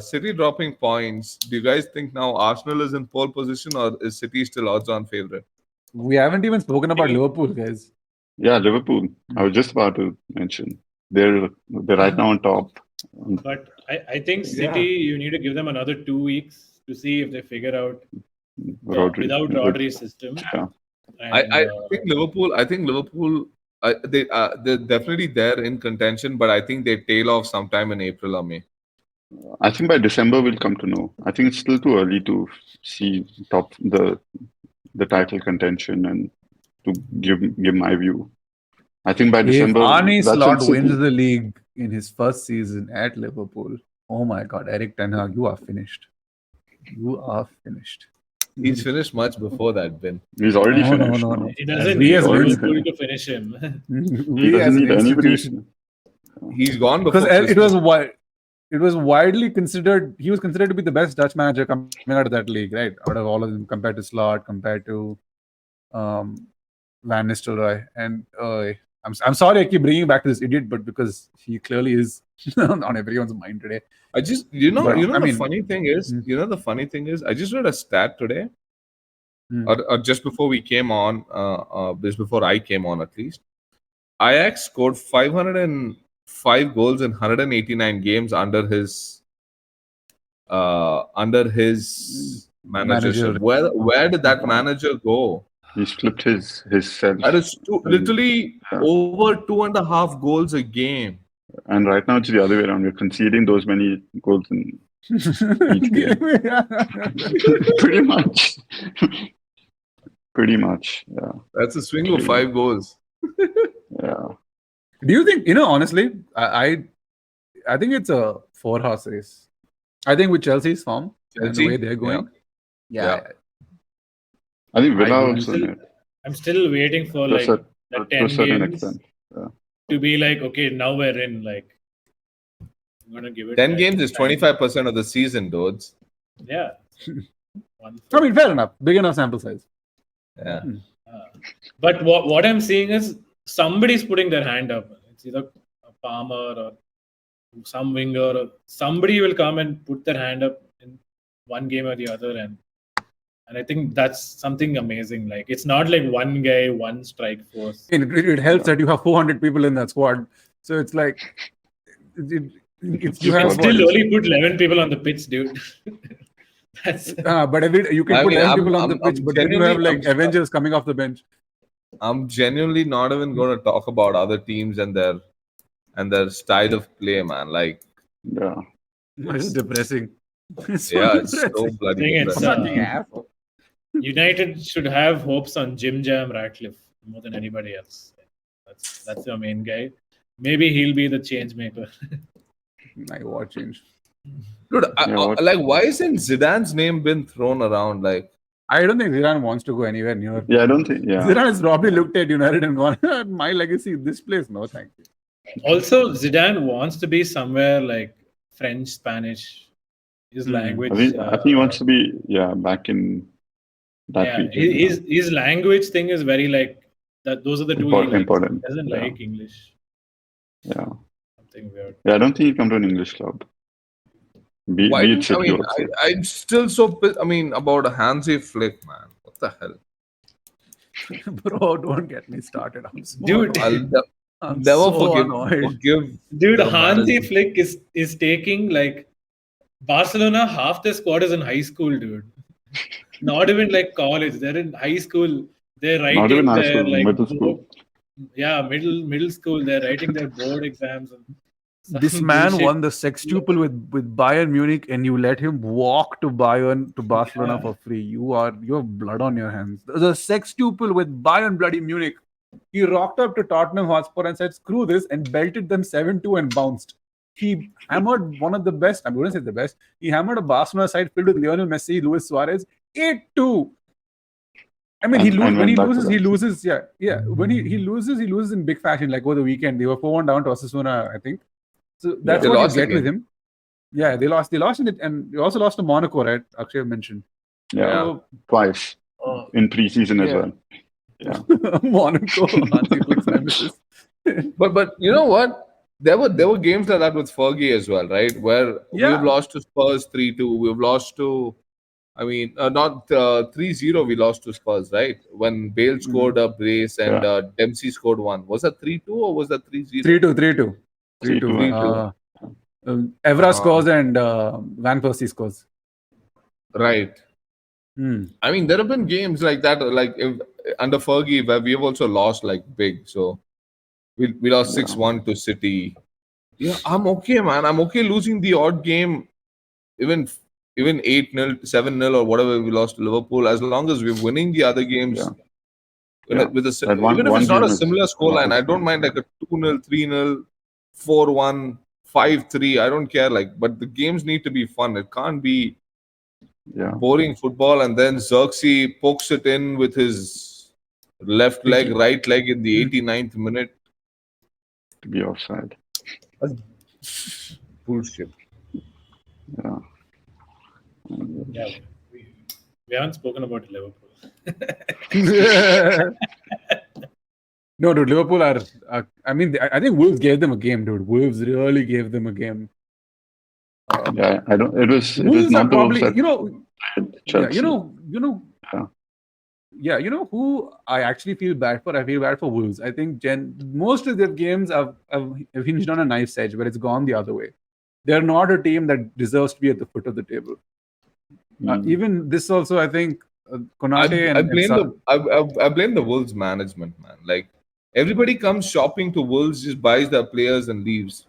Speaker 5: City dropping points, do you guys think now Arsenal is in pole position, or is City still odds-on favorite?
Speaker 1: We haven't even spoken about Liverpool, guys.
Speaker 2: Yeah, Liverpool. I was just about to mention. They're right now on top.
Speaker 4: But I think City, you need to give them another 2 weeks to see if they figure out without Rodri's system.
Speaker 2: Yeah.
Speaker 4: And,
Speaker 5: I think Liverpool. They're definitely there in contention, but I think they tail off sometime in April or May.
Speaker 2: I think by December we'll come to know. I think it's still too early to see the title contention and to give my view. I think by December,
Speaker 1: If Arne
Speaker 2: that's
Speaker 1: Slot
Speaker 2: when City-
Speaker 1: wins the league in his first season at Liverpool, oh my God, Erik Ten Hag, you are finished. You are finished.
Speaker 5: He's finished much before that, Ben.
Speaker 2: He's already
Speaker 1: No,
Speaker 2: finished.
Speaker 1: no.
Speaker 2: now.
Speaker 4: he doesn't
Speaker 1: We
Speaker 4: need
Speaker 1: as
Speaker 4: Liverpool
Speaker 2: Liverpool-
Speaker 4: to finish him.
Speaker 2: He
Speaker 1: We as
Speaker 2: doesn't
Speaker 1: an
Speaker 2: need anybody.
Speaker 1: institution,
Speaker 5: He's gone before
Speaker 1: because
Speaker 5: Christmas.
Speaker 1: it was widely considered. He was considered to be the best Dutch manager coming out of that league, right? Out of all of them, compared to Slot, compared to Van Nistelrooy, and I'm sorry I keep bringing back to this idiot, but because he clearly is on everyone's mind today.
Speaker 5: I just, you know,
Speaker 1: But, I
Speaker 5: the
Speaker 1: mean-
Speaker 5: funny thing is, I just read a stat today,
Speaker 1: Hmm.
Speaker 5: or just before we came on, just before I came on at least. Ajax scored 505 goals in 189 games under his managership. Where did that manager go?
Speaker 2: He's flipped his self.
Speaker 5: That is literally
Speaker 2: Yeah.
Speaker 5: over 2.5 goals a game.
Speaker 2: And right now it's the other way around. We're conceding those many goals in each game. Pretty much. Pretty much. Yeah.
Speaker 5: That's a swing of 5 goals.
Speaker 2: Yeah.
Speaker 1: Do you think, honestly, I think it's a 4-horse race. I think with Chelsea's form and the way they're going, yeah.
Speaker 2: I think Villa
Speaker 1: I
Speaker 2: also.
Speaker 4: still- I'm still waiting for
Speaker 2: To a
Speaker 4: like
Speaker 2: cer-
Speaker 4: the
Speaker 2: to a
Speaker 4: 10
Speaker 2: certain
Speaker 4: games
Speaker 2: extent.
Speaker 4: to be like, okay, now we're in. Like, I'm gonna give it
Speaker 5: 10
Speaker 4: like,
Speaker 5: games is
Speaker 4: time.
Speaker 5: 25% of the season, dudes.
Speaker 4: Yeah.
Speaker 1: I mean, fair enough. Big enough sample size.
Speaker 5: Yeah.
Speaker 4: But what I'm seeing is somebody's putting their hand up. It's either a Palmer or some winger, or somebody will come and put their hand up in one game or the other, and I think that's something amazing. Like, it's not like one guy, one strike force.
Speaker 1: It helps that you have 400 people in that squad. So it's like, you
Speaker 4: You
Speaker 1: have
Speaker 4: can
Speaker 1: what?
Speaker 4: still only put 11 people on the pitch, dude. That's
Speaker 1: But you can
Speaker 5: I
Speaker 1: put
Speaker 5: mean,
Speaker 1: 11
Speaker 5: I'm-
Speaker 1: people on the
Speaker 5: I'm-
Speaker 1: pitch,
Speaker 5: I'm
Speaker 1: but then you have
Speaker 5: genuinely-
Speaker 1: like Avengers coming off the bench.
Speaker 5: I'm genuinely not even going to talk about other teams and their style of play, man. Like,
Speaker 2: Yeah.
Speaker 1: It's depressing. It's so
Speaker 5: yeah, it's so
Speaker 1: depressing.
Speaker 5: bloody
Speaker 4: I think it's,
Speaker 5: depressing.
Speaker 1: Fucking asshole.
Speaker 4: United should have hopes on Jim Jam Ratcliffe more than anybody else. That's the main guy. Maybe he'll be the change maker.
Speaker 1: My watch change.
Speaker 5: Dude,
Speaker 2: what-
Speaker 5: like, why isn't Zidane's name been thrown around? Like,
Speaker 1: I don't think Zidane wants to go anywhere near.
Speaker 2: Yeah, I don't think. Yeah.
Speaker 1: Zidane has probably looked at United and gone, my legacy, this place, no thank you.
Speaker 4: Also, Zidane wants to be somewhere like French, Spanish, his language.
Speaker 2: I think he wants to be back in that region.
Speaker 4: His language thing is very like that. Those are the two
Speaker 2: Important-
Speaker 4: he likes.
Speaker 2: important,
Speaker 4: He doesn't
Speaker 2: yeah.
Speaker 4: like English.
Speaker 2: Yeah.
Speaker 4: Something weird.
Speaker 2: Yeah, I don't think he'll come to an English club. Be
Speaker 5: why?
Speaker 2: it City also.
Speaker 5: I'm still so pissed. I mean, about a Hansi Flick, man. What the hell?
Speaker 1: Bro, don't get me started. I'm so
Speaker 4: Dude,
Speaker 1: annoyed.
Speaker 5: I'll
Speaker 1: I'm
Speaker 5: never
Speaker 1: so
Speaker 5: forgive.
Speaker 1: annoyed.
Speaker 4: Dude,
Speaker 5: the
Speaker 4: Hansi
Speaker 5: manager.
Speaker 4: Flick is taking like Barcelona, half their squad is in high school, dude. Not even like college. They're in high school. They're
Speaker 2: Not even
Speaker 4: writing
Speaker 2: high
Speaker 4: their
Speaker 2: school,
Speaker 4: like
Speaker 2: middle
Speaker 4: board,
Speaker 2: school.
Speaker 4: yeah, middle school. They're writing their board exams and
Speaker 1: This
Speaker 4: some
Speaker 1: man
Speaker 4: bullshit.
Speaker 1: won the sextuple with Bayern Munich, and you let him walk to Barcelona
Speaker 4: Yeah.
Speaker 1: for free. You have blood on your hands. The sextuple with Bayern bloody Munich. He rocked up to Tottenham Hotspur and said, "Screw this," and belted them 7-2 and bounced. He hammered one of the best. I wouldn't say the best. He hammered a Barcelona side filled with Lionel Messi, Luis Suarez, 8-2. I mean,
Speaker 2: And
Speaker 1: when he
Speaker 2: went back to
Speaker 1: loses, he
Speaker 2: that.
Speaker 1: loses. Yeah. When he loses in big fashion. Like over the weekend, they were 4-1 down to Osasuna, I think. So that's
Speaker 5: They
Speaker 1: what you
Speaker 5: lost
Speaker 1: get with
Speaker 5: again.
Speaker 1: him. Yeah, they lost in it, and they also lost to Monaco, right? Akshay mentioned.
Speaker 2: Yeah,
Speaker 1: So,
Speaker 2: twice in preseason as
Speaker 1: yeah.
Speaker 2: well. Yeah,
Speaker 1: Monaco, Hansi Flick's nemesis.
Speaker 5: But you know what? There were games like that with Fergie as well, right? Where
Speaker 1: Yeah.
Speaker 5: we've lost to Spurs 3-2. We've lost to, I mean, not 3-0. We lost to Spurs, right? When Bale scored a brace and Dempsey scored one. Was that 3-2 or was that 3-0?
Speaker 1: 3-2.
Speaker 2: 3-2.
Speaker 5: 3-2.
Speaker 1: Evra scores and Van Persie scores.
Speaker 5: Right. I mean, there have been games like that, like under Fergie, where we have also lost like big. So we lost 6-1 to City. Yeah, I'm okay, man. I'm okay losing the odd game, even 8-0, 7-0, or whatever we lost to Liverpool. As long as we're winning the other games, with even if it's not a similar scoreline, I don't mind like a 2-0, 3-0, 4-1, 5-3. I don't care. Like, but the games need to be fun. It can't be boring football, and then Xerxes pokes it in with his left leg, right leg in the 89th minute.
Speaker 2: To be offside.
Speaker 5: That's bullshit.
Speaker 2: Yeah.
Speaker 4: Yeah, we haven't spoken about Liverpool.
Speaker 1: No, dude, Liverpool are. I mean, I think Wolves gave them a game, dude. Wolves really gave them a game.
Speaker 2: Yeah, I don't. It was
Speaker 1: Wolves
Speaker 2: not
Speaker 1: are probably,
Speaker 2: the Chelsea.
Speaker 1: You know who I actually feel bad for? I feel bad for Wolves. I think most of their games have hinged on a knife's edge, where it's gone the other way. They're not a team that deserves to be at the foot of the table. Even this also, I think, Konate
Speaker 5: I blame the Wolves management, man. Like, everybody comes shopping to Wolves, just buys their players and leaves.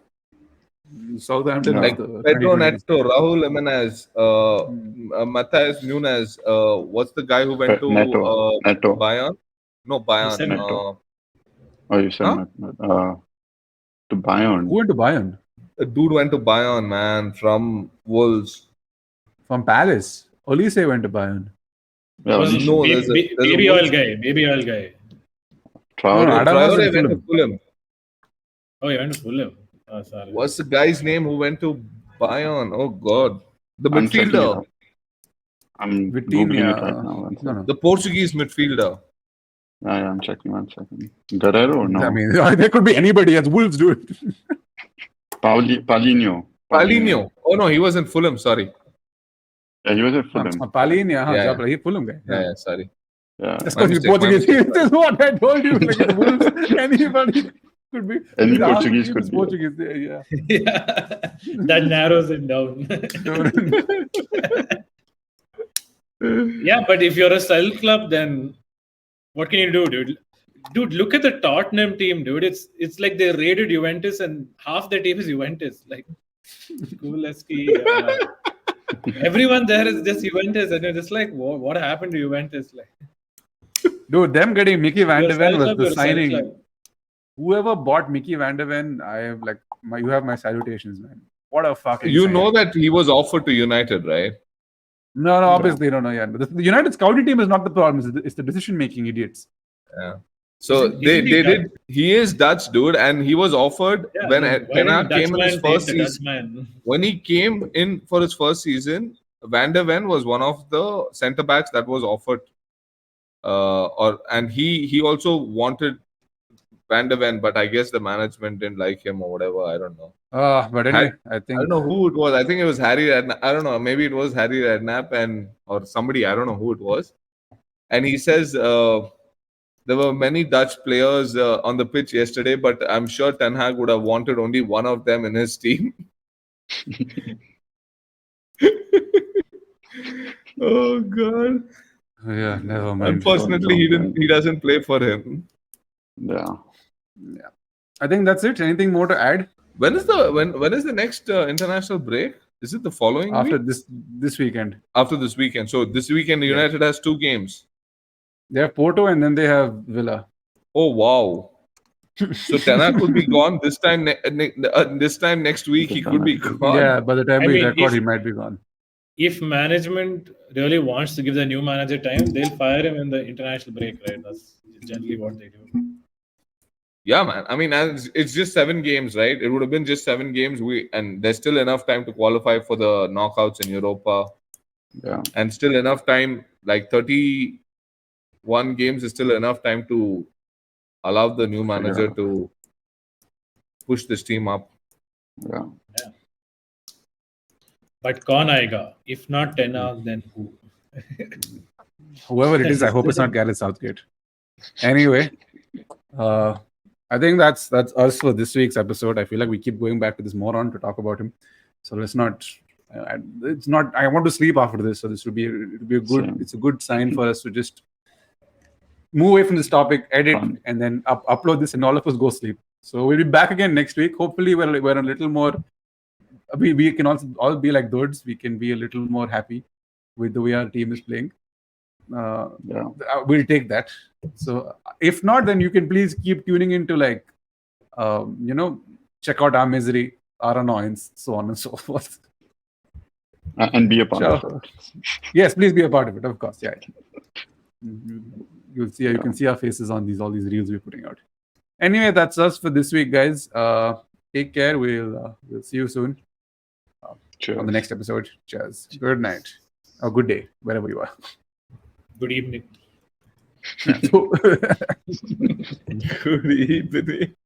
Speaker 1: Southampton,
Speaker 5: Like Pedro Neto, Raúl Jiménez, Matheus Nunes. What's the guy who went to
Speaker 2: Neto.
Speaker 5: Bayern? No, Bayern.
Speaker 2: Neto. You said to Bayern.
Speaker 1: Who went to Bayern?
Speaker 5: A dude went to Bayern, man, from Wolves.
Speaker 1: From Palace. Olise went to Bayern.
Speaker 2: Yeah,
Speaker 5: there's
Speaker 4: baby oil guy.
Speaker 5: Traore went to Fulham.
Speaker 4: Oh, he went to Fulham. Oh, sorry.
Speaker 5: What's the guy's name who went to Bayern? Oh God, the midfielder.
Speaker 2: I'm googling it right now.
Speaker 5: No. The Portuguese midfielder.
Speaker 2: I'm checking 1 second. Guerrero? No.
Speaker 1: I mean, there could be anybody. That's Wolves, dude.
Speaker 2: Paulinho.
Speaker 5: Oh no, he was in Fulham. Sorry.
Speaker 2: Yeah, he was at Fulham.
Speaker 1: Paulinho, he's Fulham guy.
Speaker 5: Yeah, sorry.
Speaker 2: Yeah.
Speaker 1: That's because he's Portuguese. That's what I told you. Like, it's Wolves. Anybody could be.
Speaker 2: Any Portuguese could be.
Speaker 1: Portuguese,
Speaker 4: yeah. That narrows it down. Yeah, but if you're a sell club, then what can you do, dude? Dude, look at the Tottenham team, dude. It's like they raided Juventus, and half the team is Juventus. Like, Kuleski, everyone there is just Juventus, and it's just like, what happened to Juventus? Like,
Speaker 1: dude, them getting Mickey Van de Ven was the signing. Whoever bought Mickey Van de Ven, I have you have my salutations, man. What a fucking.
Speaker 5: You know that he was offered to United, right?
Speaker 1: No, obviously, no, yeah. The United scouting team is not the problem. It's the decision-making idiots.
Speaker 5: Yeah. So they did. He is Dutch, dude, and he was offered when Ten Hag came in his first season. When he came in for his first season, Van de Ven was one of the centre backs that was offered. And he also wanted Van de Ven, but I guess the management didn't like him or whatever. I don't know.
Speaker 1: But anyway, I don't
Speaker 5: know who it was. I think it was Harry Redknapp. I don't know. Maybe it was Harry Redknapp or somebody. I don't know who it was. And he says there were many Dutch players on the pitch yesterday, but I'm sure Ten Hag would have wanted only one of them in his team. Oh god.
Speaker 1: Yeah, never mind.
Speaker 5: Unfortunately, he doesn't play for him.
Speaker 2: Yeah.
Speaker 1: I think that's it. Anything more to add
Speaker 5: When is the next international break? Is it the following
Speaker 1: after
Speaker 5: week?
Speaker 1: this weekend?
Speaker 5: After this weekend. So this weekend, United has 2 games.
Speaker 1: They have Porto and then they have Villa.
Speaker 5: Oh wow! So Ten Hag could be gone this time. This time next week, he could be gone.
Speaker 1: Yeah, by the time
Speaker 4: I
Speaker 1: we
Speaker 4: mean,
Speaker 1: record,
Speaker 4: if-
Speaker 1: he might be gone.
Speaker 4: If management really wants to give the new manager time, they'll fire him in the international break, right? That's generally what they do.
Speaker 5: Yeah, man. I mean, it's just 7 games, right? It would have been just 7 games. And there's still enough time to qualify for the knockouts in Europa,
Speaker 2: Yeah.
Speaker 5: and still enough time. Like 31 games is still enough time to allow the new manager to push this team up.
Speaker 2: Yeah.
Speaker 4: But kaun aayega? If not Ten Hag, then who?
Speaker 1: Whoever it is, I hope it's not Gareth Southgate. Anyway, I think that's us for this week's episode. I feel like we keep going back to this moron to talk about him. So let's not. It's not. I want to sleep after this. So this would be a good.
Speaker 2: Same.
Speaker 1: It's a good sign for us to just move away from this topic, edit,
Speaker 2: Fun.
Speaker 1: and then upload this, and all of us go sleep. So we'll be back again next week. Hopefully, we're a little more. We can also all be like dudes. We can be a little more happy with the way our team is playing.
Speaker 2: Yeah.
Speaker 1: We'll take that. So if not, then you can please keep tuning into check out our misery, our annoyance, so on and so forth.
Speaker 2: And be a part of it.
Speaker 1: Yes, please be a part of it. Of course, yeah. You'll see. You can see our faces on all these reels we're putting out. Anyway, that's us for this week, guys. Take care. We'll see you soon
Speaker 2: Cheers.
Speaker 1: on the next episode. Cheers. Good night or good day, wherever you are.
Speaker 4: Good evening.
Speaker 1: So-
Speaker 5: Good evening.